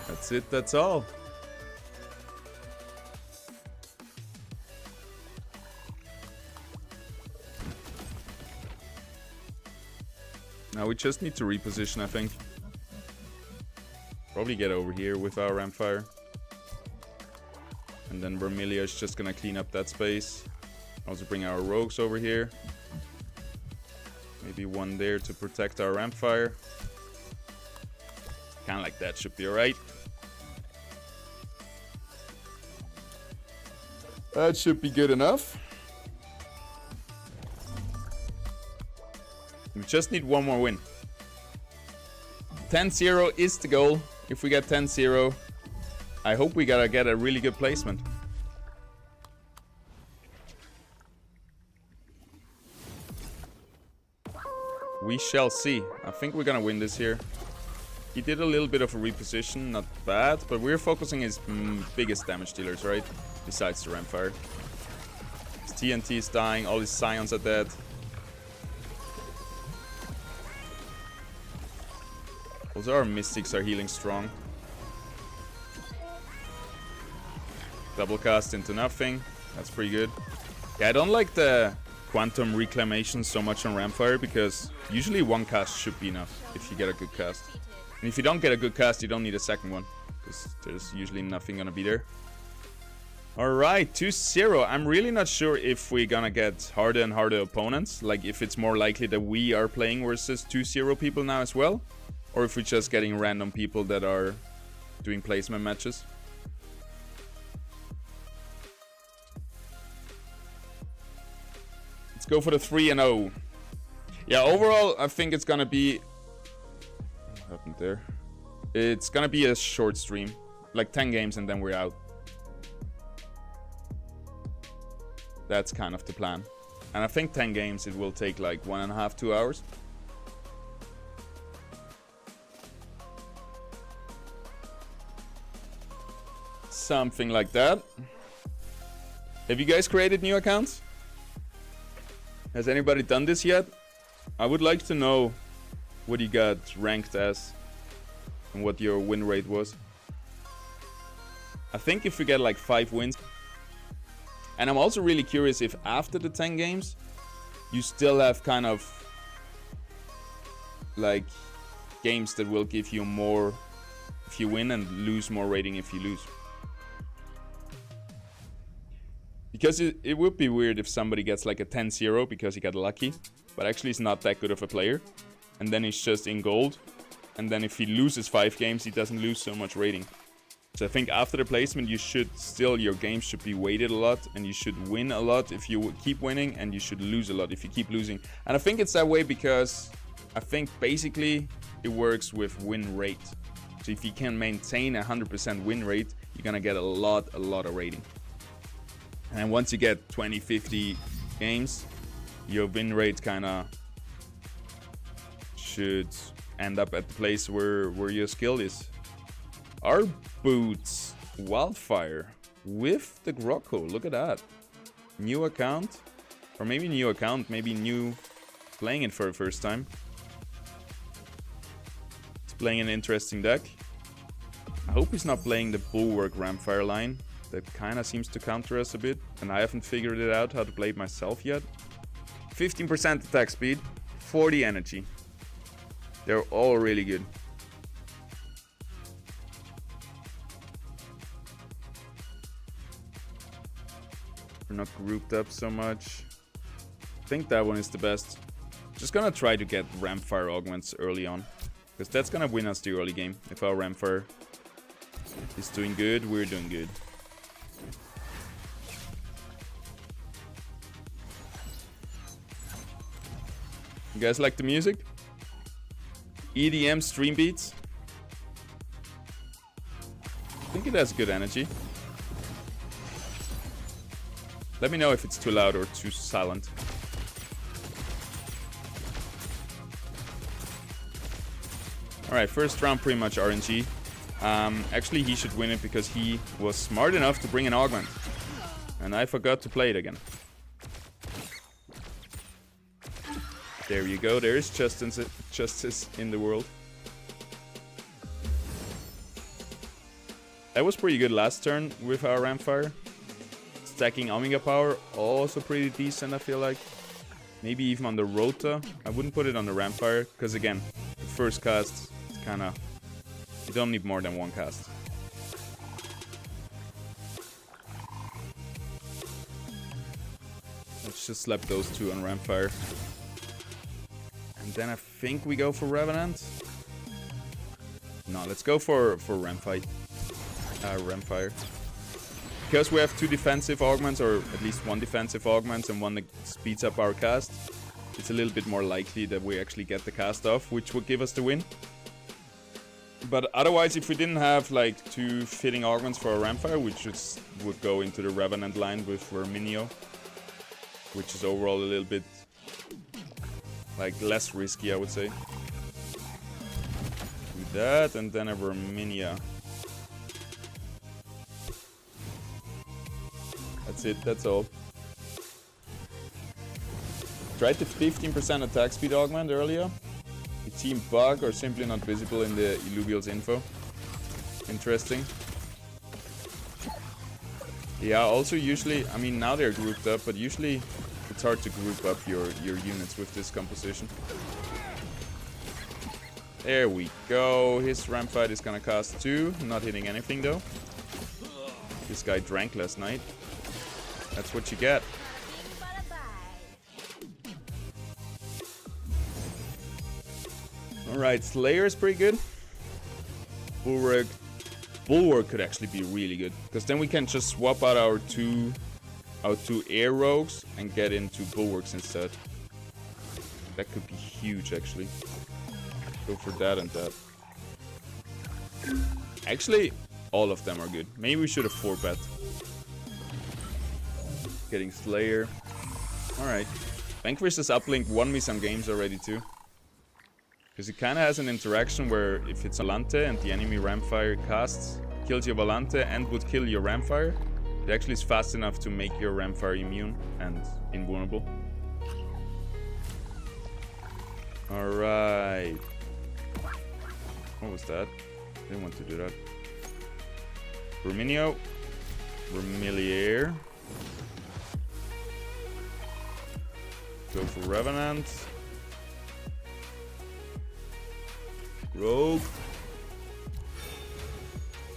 That's it, that's all. Now we just need to reposition, I think. Probably get over here with our Rampfire. And then Vermilia is just gonna clean up that space. Also bring our Rogues over here. Maybe one there to protect our Rampfire. Kinda like that should be alright. That should be good enough. We just need one more win. 10-0 is the goal. If we get 10-0, I hope we gotta get a really good placement. We shall see. I think we're gonna win this here. He did a little bit of a reposition, not bad, but we're focusing his biggest damage dealers, right? Besides the Rampfire. His TNT is dying, all his Scions are dead. Also our Mystics are healing strong. Double cast into nothing. That's pretty good. Yeah, I don't like the Quantum Reclamation so much on Rampfire because usually one cast should be enough if you get a good cast. And if you don't get a good cast, you don't need a second one because there's usually nothing gonna be there. Alright, 2-0. I'm really not sure if we're gonna get harder and harder opponents. Like if it's more likely that we are playing versus 2-0 people now as well. Or if we're just getting random people that are doing placement matches. Let's go for the 3-0. Yeah, overall, I think it's gonna be... What happened there? It's gonna be a short stream. Like 10 games and then we're out. That's kind of the plan. And I think 10 games, it will take like 1.5, 2 hours. Something like that. Have you guys created new accounts? Has anybody done this yet? I would like to know what you got ranked as and what your win rate was. I think if we get like 5 wins. And I'm also really curious if after the 10 games you still have kind of like games that will give you more if you win and lose more rating if you lose. Because it would be weird if somebody gets like a 10-0 because he got lucky, but actually he's not that good of a player. And then he's just in gold. And then if he loses 5 games, he doesn't lose so much rating. So I think after the placement, you should still, your games should be weighted a lot. And you should win a lot if you keep winning. And you should lose a lot if you keep losing. And I think it's that way because I think basically it works with win rate. So if you can maintain 100% win rate, you're going to get a lot of rating. And once you get 20, 50 games, your win rate kind of should end up at the place where your skill is. Our boots, Wildfire with the Grocko. Look at that. New account. Or maybe new account, maybe new playing it for the first time. It's playing an interesting deck. I hope he's not playing the Bulwark Rampfire line. That kind of seems to counter us a bit, and I haven't figured it out how to play it myself yet. 15% attack speed, 40 energy. They're all really good. We're not grouped up so much. I think that one is the best. Just gonna try to get Rampfire augments early on, because that's gonna win us the early game. If our Rampfire is doing good, we're doing good. You guys like the music? EDM StreamBeats. I think it has good energy. Let me know if it's too loud or too silent. Alright, first round pretty much RNG. Actually, he should win it because he was smart enough to bring an augment. And I forgot to play it again. There you go. There is justice in the world. That was pretty good last turn with our Ramfire. Stacking Omega power, also pretty decent, I feel like. Maybe even on the Rota. I wouldn't put it on the Ramfire, because again, the first cast, it's kinda... You don't need more than one cast. Let's just slap those two on Ramfire. And then I think we go for Revenant. No, let's go for Ramfire. Because we have two defensive augments, or at least one defensive augment and one that speeds up our cast, it's a little bit more likely that we actually get the cast off, which would give us the win. But otherwise, if we didn't have like two fitting augments for a Ramfire, we just would go into the Revenant line with Verminio, which is overall a little bit like less risky, I would say. Do that, and then a Verminia. That's it, that's all. Tried the 15% attack speed augment earlier. It seemed bug or simply not visible in the Illuvial's info. Interesting. Yeah, also usually, I mean now they're grouped up, but usually it's hard to group up your units with this composition. There we go. His Ramfight is gonna cost 2, not hitting anything though. This guy drank last night. That's what you get. Alright, Slayer is pretty good. Bulwark could actually be really good, because then we can just swap out our two air rogues and get into Bulwarks instead. That could be huge actually. Go for that and that. Actually, all of them are good. Maybe we should have 4-bet. Getting Slayer. Alright. Vanquish has uplinked won me some games already too. Because it kind of has an interaction where if it's Volante and the enemy Ramfire casts, kills your Volante and would kill your Ramfire, it actually is fast enough to make your Ramfire immune and invulnerable. Alright. What was that? Didn't want to do that. Verminio. Vermilier. Go for Revenant. Rogue.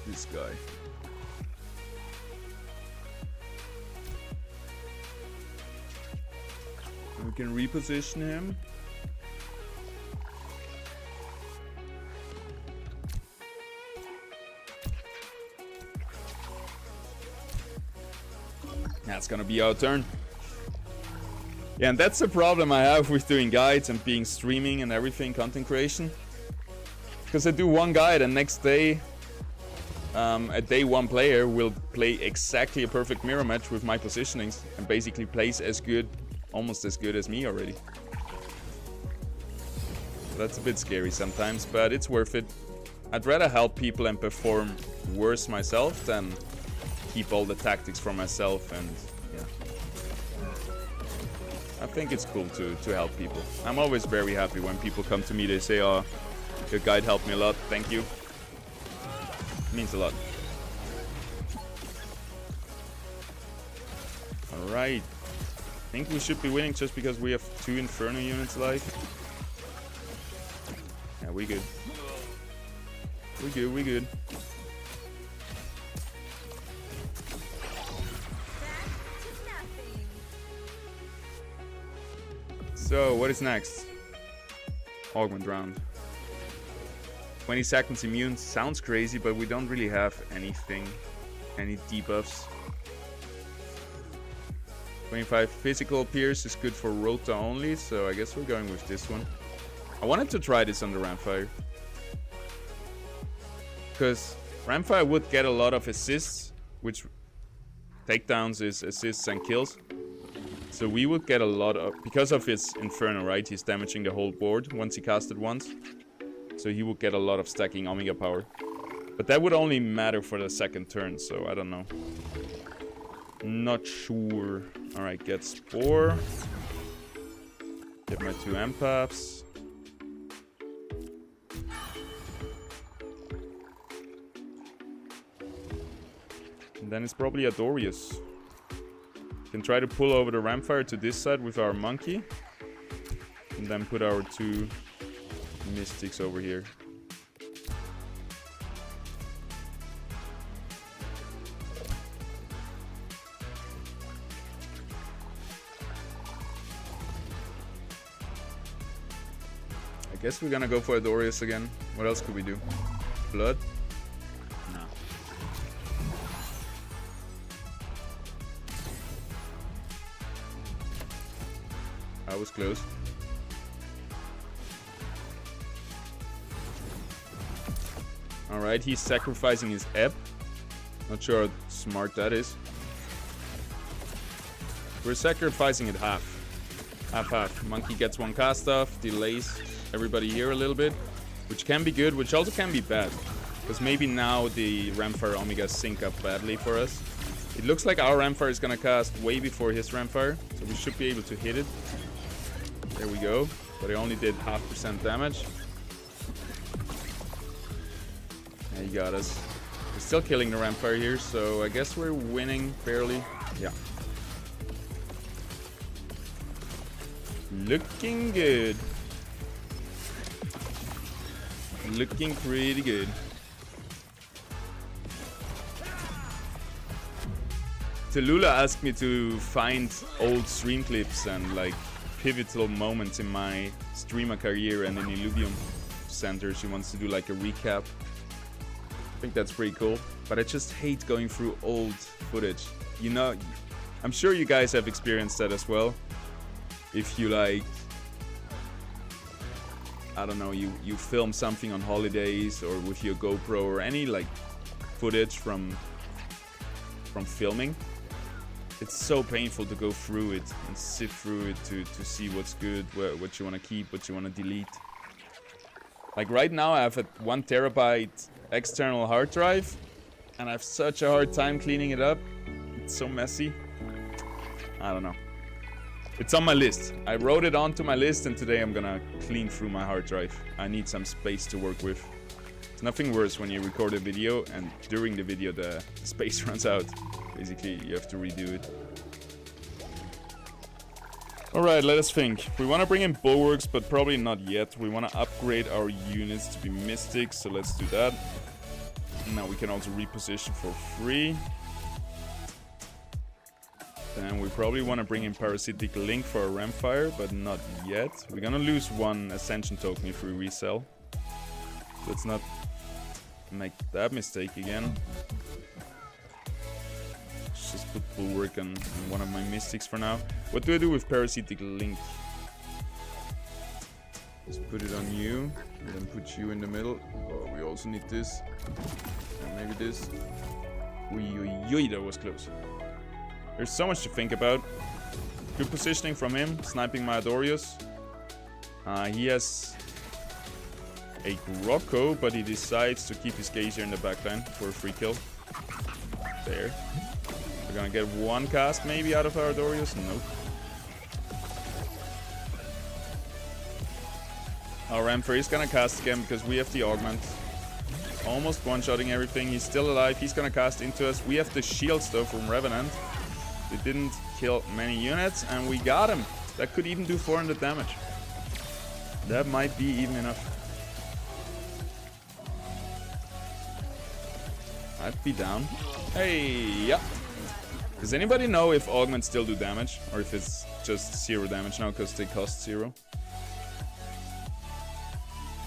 This guy. We can reposition him. That's gonna be our turn. Yeah, and that's the problem I have with doing guides and being streaming and everything, content creation. Because I do one guide and next day, a day one player will play exactly a perfect mirror match with my positionings and basically plays as good, almost as good as me already. So that's a bit scary sometimes, but it's worth it. I'd rather help people and perform worse myself than keep all the tactics for myself, and yeah. I think it's cool to help people. I'm always very happy when people come to me, they say, oh, your guide helped me a lot, thank you. It means a lot. Alright. I think we should be winning just because we have 2 Inferno units alive. Yeah, we good. We good, we good. So, what is next? Augment round. 20 seconds immune sounds crazy, but we don't really have anything, any debuffs. 25 physical pierce is good for Rota only, so I guess we're going with this one. I wanted to try this on the Ramfire, because Ramfire would get a lot of assists, which takedowns is assists and kills. So we would get a lot of, because of his Inferno, right? He's damaging the whole board once he casted once. So he would get a lot of stacking Omega power. But that would only matter for the second turn, so I don't know. Not sure. Alright, get Spore. Get my 2 empaths. And then it's probably Adorius. Can try to pull over the Rampfire to this side with our monkey. And then put our 2 mystics over here. I guess we're gonna go for Adorius again. What else could we do? Blood? No. I was close. Alright, he's sacrificing his ebb. Not sure how smart that is. We're sacrificing it half. Half. Monkey gets 1 cast off, delays everybody here a little bit. Which can be good, which also can be bad. Because maybe now the Ramfire Omegas sync up badly for us. It looks like our Ramfire is gonna cast way before his Ramfire. So we should be able to hit it. There we go. But it only did 0.5% damage. Yeah, he got us. We're still killing the Rampfire here, so I guess we're winning fairly. Yeah. Looking good. Looking pretty good. Tallulah asked me to find old stream clips and like pivotal moments in my streamer career and in Illuvium Center. She wants to do like a recap. I think that's pretty cool, but I just hate going through old footage. You know, I'm sure you guys have experienced that as well. If you like, I don't know, you film something on holidays or with your GoPro or any like footage from filming, it's so painful to go through it and sift through it to see what's good, what you want to keep, what you want to delete. Like right now I have a 1 terabyte external hard drive and I have such a hard time cleaning it up. It's so messy. I don't know. It's on my list. I wrote it onto my list and today I'm gonna clean through my hard drive. I need some space to work with. It's nothing worse when you record a video and during the video the space runs out. Basically, you have to redo it. Alright, let us think. We want to bring in Bulwarks, but probably not yet. We want to upgrade our units to be Mystics, so let's do that. Now we can also reposition for free. Then we probably want to bring in Parasitic Link for our Ramfire, but not yet. We're gonna lose 1 Ascension token if we resell. Let's not make that mistake again. Let's just put Bulwark on one of my Mystics for now. What do I do with Parasitic Link? Just put it on you, and then put you in the middle. Oh, we also need this. And maybe this. Ui, that was close. There's so much to think about. Good positioning from him, sniping my Adorius. He has a Grocko, but he decides to keep his Gazer in the backline for a free kill. There. We're gonna get 1 cast maybe out of our Adorius. Nope. Our Ramfire is gonna cast again because we have the Augment. Almost one-shotting everything. He's still alive. He's gonna cast into us. We have the shields though from Revenant. It didn't kill many units, and we got him. That could even do 400 damage. That might be even enough. I'd be down. Hey, yeah. Does anybody know if augments still do damage? Or if it's just 0 damage now because they cost 0?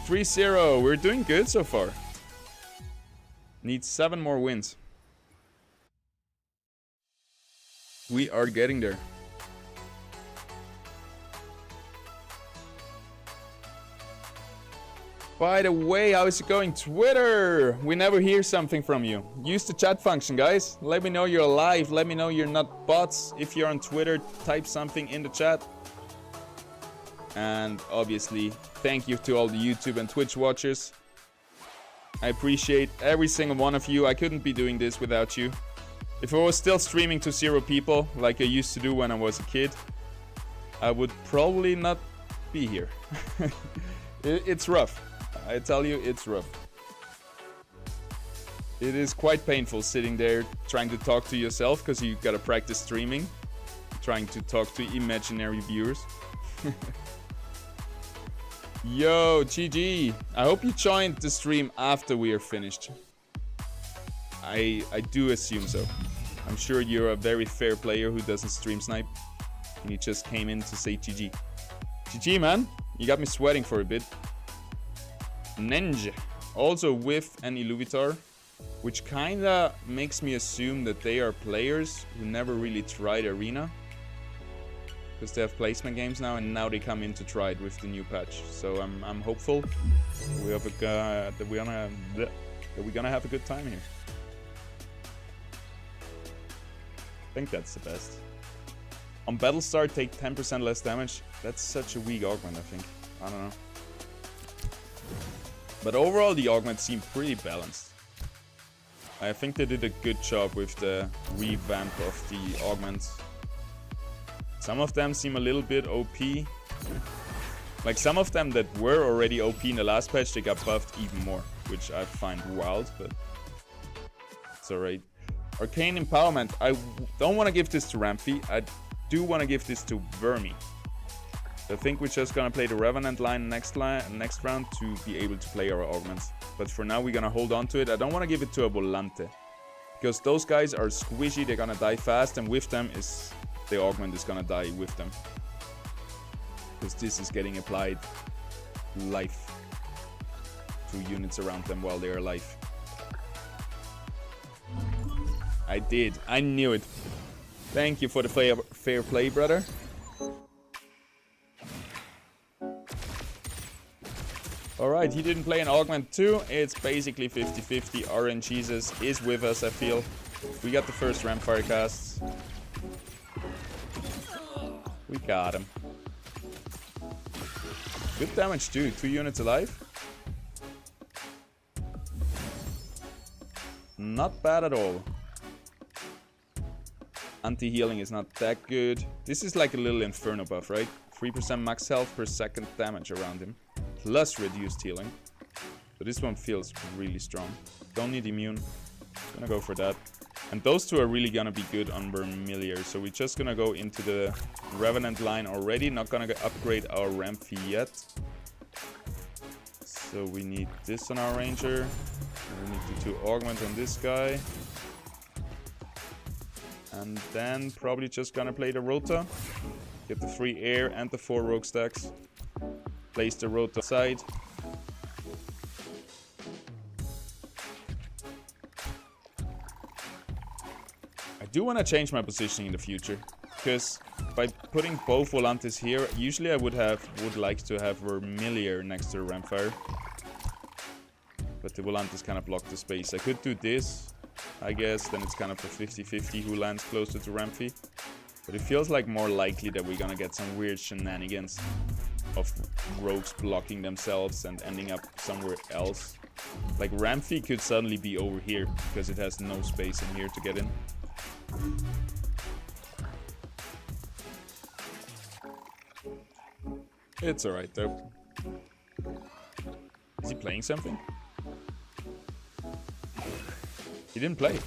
3-0. We're doing good so far. Need 7 more wins. We are getting there. By the way, how is it going? Twitter! We never hear something from you. Use the chat function, guys. Let me know you're alive. Let me know you're not bots. If you're on Twitter, type something in the chat. And obviously, thank you to all the YouTube and Twitch watchers. I appreciate every single one of you. I couldn't be doing this without you. If I was still streaming to 0 people, like I used to do when I was a kid, I would probably not be here. It's rough. I tell you, it's rough. It is quite painful sitting there trying to talk to yourself because you gotta practice streaming, trying to talk to imaginary viewers. Yo, GG. I hope you joined the stream after we are finished. I do assume so. I'm sure you're a very fair player who doesn't stream snipe. And you just came in to say GG. GG, man. You got me sweating for a bit. Ninja. Also with an Illuvitar, which kinda makes me assume that they are players who never really tried Arena. Because they have placement games now, and now they come in to try it with the new patch. So I'm hopeful we have that we're gonna have a good time here. I think that's the best. On Battlestar, take 10% less damage. That's such a weak augment, I think. I don't know. But overall, the augments seem pretty balanced. I think they did a good job with the revamp of the augments. Some of them seem a little bit OP. Like some of them that were already OP in the last patch, they got buffed even more, which I find wild, but it's alright. Arcane Empowerment. I don't want to give this to Rampy. I do want to give this to Vermi. I think we're just gonna play the Revenant line next round to be able to play our augments. But for now, we're gonna hold on to it. I don't want to give it to a Volante, because those guys are squishy. They're gonna die fast, and with them is the augment is gonna die with them, because this is getting applied life to units around them while they're alive. I did. I knew it. Thank you for the fair play, brother. Alright, he didn't play an augment too. It's basically 50-50. RNGesus is with us, I feel. We got the first Rampfire casts. We got him. Good damage too. 2 units alive. Not bad at all. Anti-healing is not that good. This is like a little Inferno buff, right? 3% max health per second damage around him, plus reduced healing. So this one feels really strong. Don't need immune. Gonna go for that. And those two are really gonna be good on Vermilion. So we're just gonna go into the Revenant line already. Not gonna upgrade our Rampy yet. So we need this on our Ranger. We need the 2 augment on this guy. And then probably just gonna play the Rota. Get the 3 air and the 4 rogue stacks. Place the Rota side. I do want to change my positioning in the future, because by putting both Volantes here, usually I would like to have Vermilion next to the Rampfire. But the Volantes kind of block the space. I could do this, I guess, then it's kind of a 50-50 who lands closer to Rampy. But it feels like more likely that we're gonna get some weird shenanigans of rogues blocking themselves and ending up somewhere else. Like Rampy could suddenly be over here because it has no space in here to get in. It's alright though. Is he playing something? He didn't play.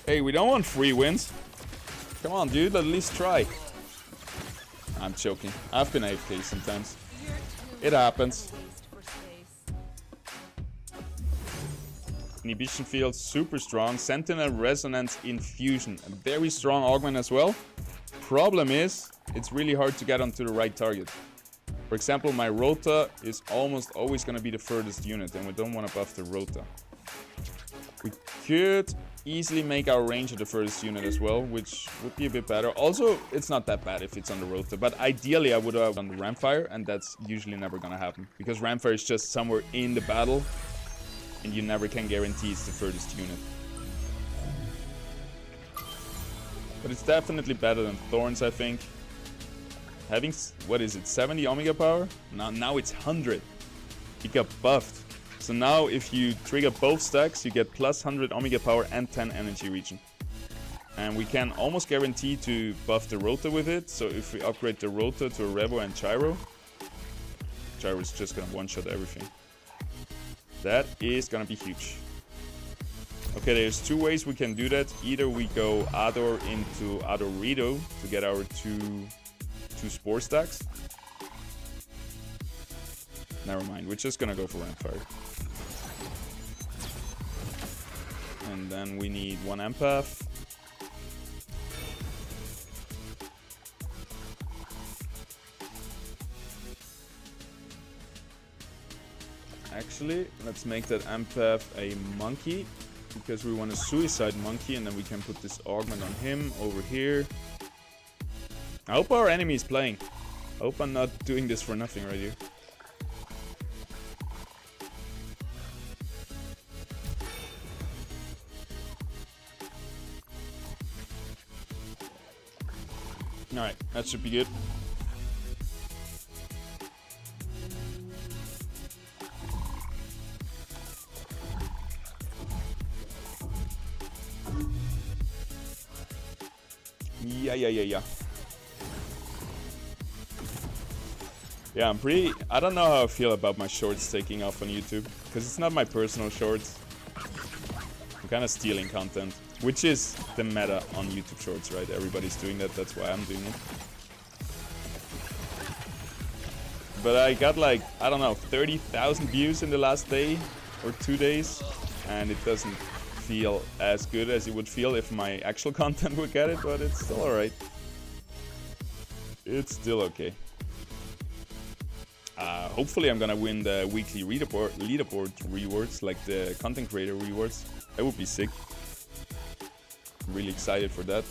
Hey, we don't want free wins. Come on, dude, at least try. I'm joking. I've been AFK sometimes. It happens. Inhibition field, super strong. Sentinel Resonance Infusion. A very strong augment as well. Problem is, it's really hard to get onto the right target. For example, my Rota is almost always going to be the furthest unit, and we don't want to buff the Rota. We could easily make our Ranger the furthest unit as well, which would be a bit better. Also, it's not that bad if it's on the Rota, but ideally I would have done the Rampfire, and that's usually never going to happen, because Rampfire is just somewhere in the battle, and you never can guarantee it's the furthest unit. But it's definitely better than Thorns, I think. Having, what is it, 70 Omega power? Now it's 100. It got buffed. So now if you trigger both stacks, you get plus 100 Omega power and 10 energy regen. And we can almost guarantee to buff the rotor with it. So if we upgrade the rotor to a Revo and Gyro, Gyro is just gonna one-shot everything. That is gonna be huge. Okay, there's two ways we can do that. Either we go Ador into Adorito to get our two Spore stacks. Never mind, we're just gonna go for Rampfire. And then we need one Empath. Actually, let's make that Empath a monkey, because we want a suicide monkey, and then we can put this augment on him over here. I hope our enemy is playing. I hope I'm not doing this for nothing right here. Alright, that should be good. Yeah. Yeah, I don't know how I feel about my shorts taking off on YouTube, because it's not my personal shorts. I'm kind of stealing content, which is the meta on YouTube shorts, right? Everybody's doing that, that's why I'm doing it. But I got like, I don't know, 30,000 views in the last day or 2 days, and it doesn't feel as good as it would feel if my actual content would get it, but it's still alright. It's still okay. Hopefully I'm gonna win the weekly leaderboard rewards, like the content creator rewards. That would be sick. I'm really excited for that.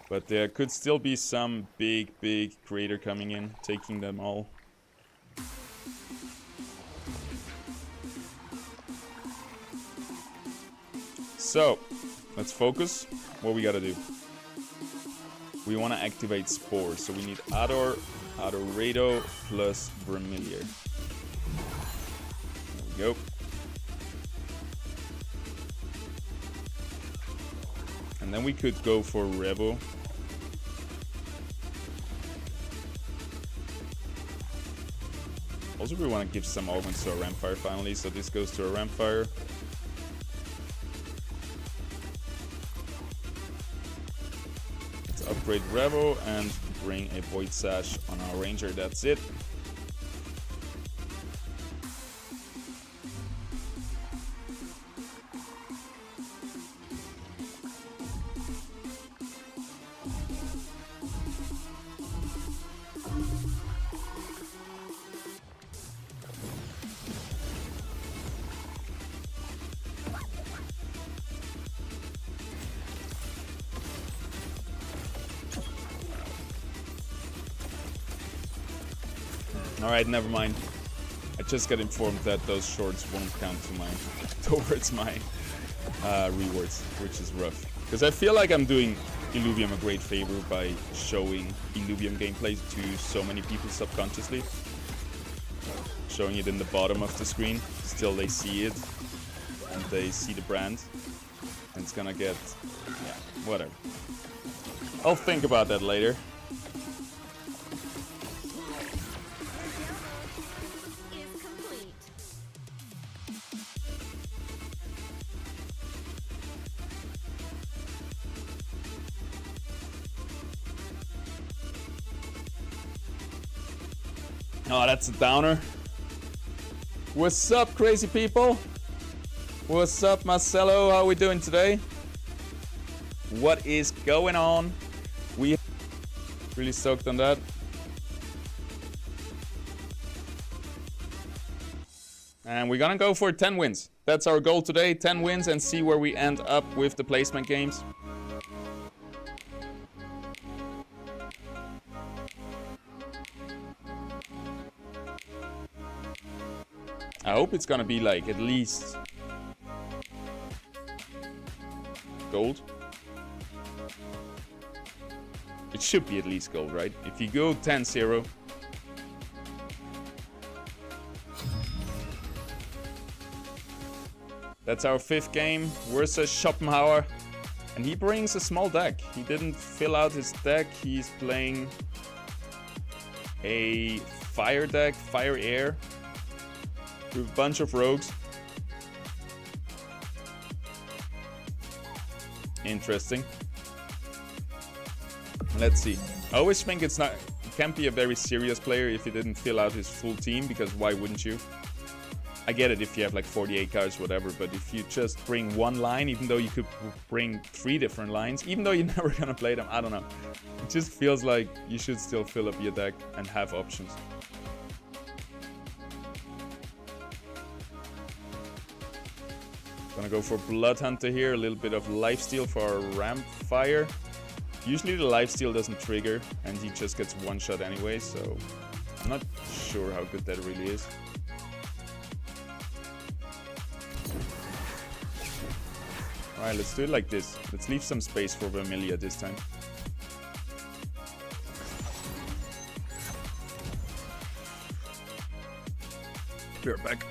But there could still be some big creator coming in, taking them all. So, let's focus. What we gotta do. We want to activate Spores, so we need Adorado plus Vermilion. There we go. And then we could go for Revo. Also, we want to give some augments to our Rampfire finally, so this goes to our Rampfire. Let's upgrade Revo and bring a Void Sash on our Ranger, that's it. Alright, never mind. I just got informed that those shorts won't count towards my rewards, which is rough. Because I feel like I'm doing Illuvium a great favor by showing Illuvium gameplay to so many people subconsciously. Showing it in the bottom of the screen, still they see it, and they see the brand. And it's gonna get, yeah, whatever. I'll think about that later. Oh, that's a downer. What's up, crazy people? What's up, Marcelo? How are we doing today? What is going on? We really stoked on that. And we're gonna go for 10 wins. That's our goal today, 10 wins, and see where we end up with the placement games. I hope it's gonna be like at least gold. It should be at least gold, right? If you go 10-0... That's our 5th game versus Schopenhauer. And he brings a small deck. He didn't fill out his deck. He's playing a fire deck, fire air, with a bunch of rogues. Interesting. Let's see. I always think it can't be a very serious player if he didn't fill out his full team, because why wouldn't you? I get it if you have like 48 cards, whatever, but if you just bring one line, even though you could bring 3 different lines, even though you're never gonna play them, I don't know. It just feels like you should still fill up your deck and have options. Gonna go for Blood Hunter here, a little bit of lifesteal for our Ramp Fire. Usually the lifesteal doesn't trigger, and he just gets one shot anyway, so I'm not sure how good that really is. Alright, let's do it like this. Let's leave some space for Vermilia this time. Be right back.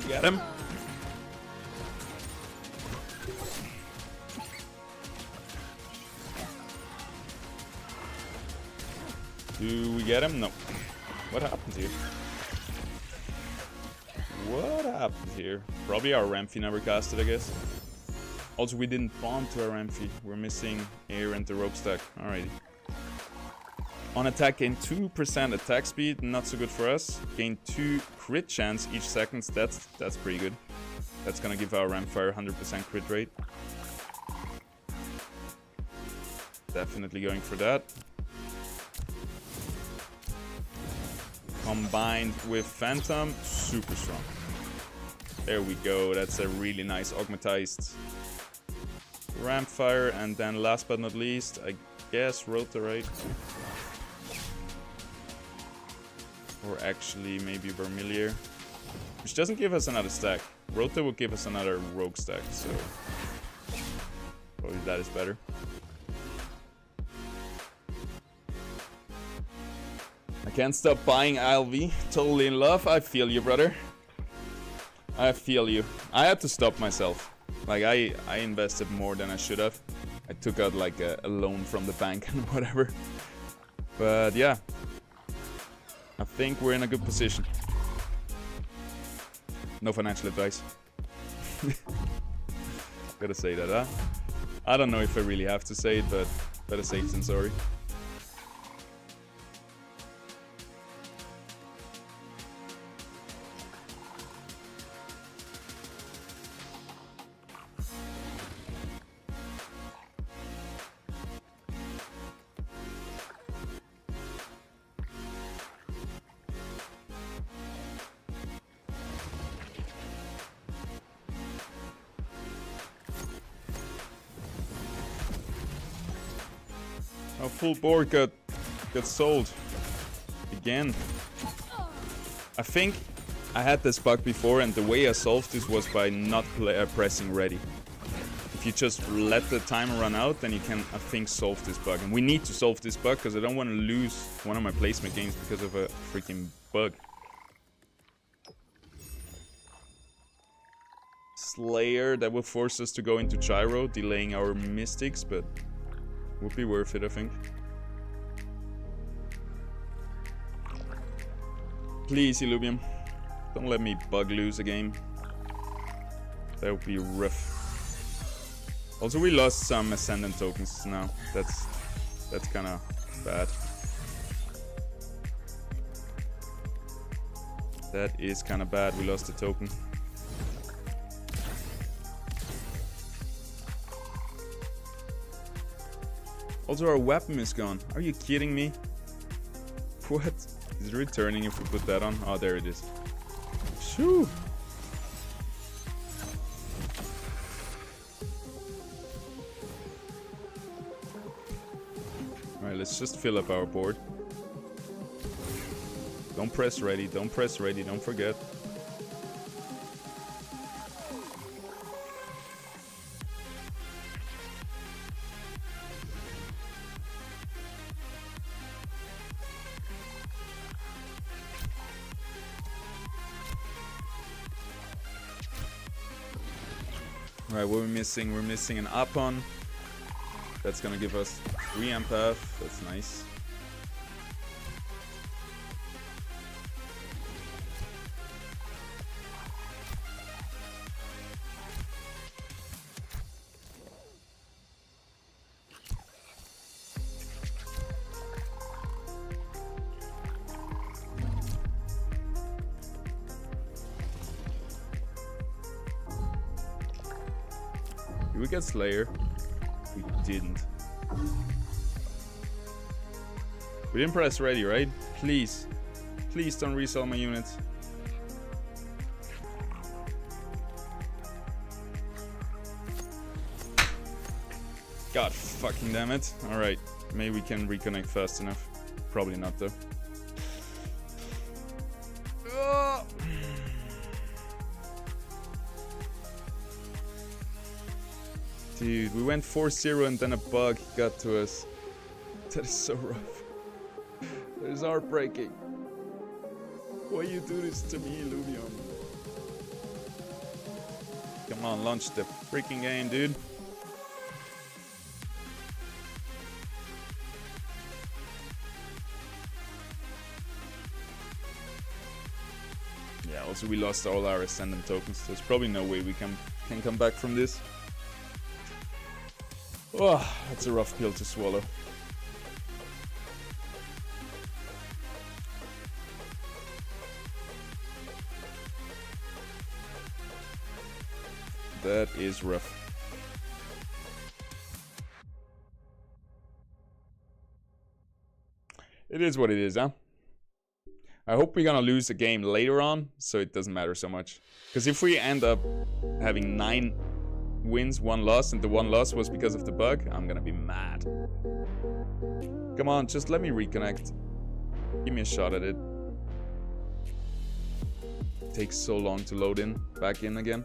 Get him. Do we get him? No. What happened here? What happened here? Probably our Ramphy never casted, I guess. Also, we didn't bond to our Ramphy. We're missing air and the rope stack. Alrighty. On attack, gain 2% attack speed, not so good for us. Gain 2 crit chance each second, that's pretty good. That's gonna give our Rampfire 100% crit rate. Definitely going for that. Combined with Phantom, super strong. There we go, that's a really nice augmentized Rampfire. And then last but not least, I guess Rota, right? Or actually maybe Vermilion, which doesn't give us another stack. Rota will give us another rogue stack, so probably that is better. I can't stop buying ILV. Totally in love. I feel you, brother. I feel you. I had to stop myself. Like I invested more than I should have. I took out like a loan from the bank and whatever. But yeah. I think we're in a good position. No financial advice. Gotta say that, huh? I don't know if I really have to say it, but better safe than sorry. Our full board got sold again. I think I had this bug before, and the way I solved this was by not pressing ready. If you just let the timer run out, then you can, I think, solve this bug. And we need to solve this bug because I don't want to lose one of my placement games because of a freaking bug. Slayer that will force us to go into Gyro, delaying our Mystics, but would be worth it, I think. Please, Illuvium, don't let me bug lose a game. That would be rough. Also, we lost some Ascendant tokens now. That's kind of bad. That is kind of bad. We lost a token. Also, our weapon is gone. Are you kidding me? What? Is it returning if we put that on? Oh, there it is. Shoo! Alright, let's just fill up our board. Don't press ready, don't press ready, don't forget. Alright, what are we missing? We're missing an Upon. That's gonna give us 3 empath. That's nice. Did we get Slayer? We didn't. We didn't press ready, right? Please. Please don't resell my units. God fucking damn it. Alright. Maybe we can reconnect fast enough. Probably not though. Dude, we went 4-0 and then a bug got to us. That is so rough. That is heartbreaking. Why you do this to me, Illuvium? Come on, launch the freaking game, dude. Yeah, also we lost all our Ascendant tokens. There's probably no way we can come back from this. Oh, that's a rough pill to swallow. That is rough. It is what it is, huh? I hope we're gonna lose a game later on, so it doesn't matter so much. Because if we end up having 9 wins, 1 loss, and the 1 loss was because of the bug, I'm gonna be mad. Come on, just let me reconnect. Give me a shot at it. It takes so long to load back in again.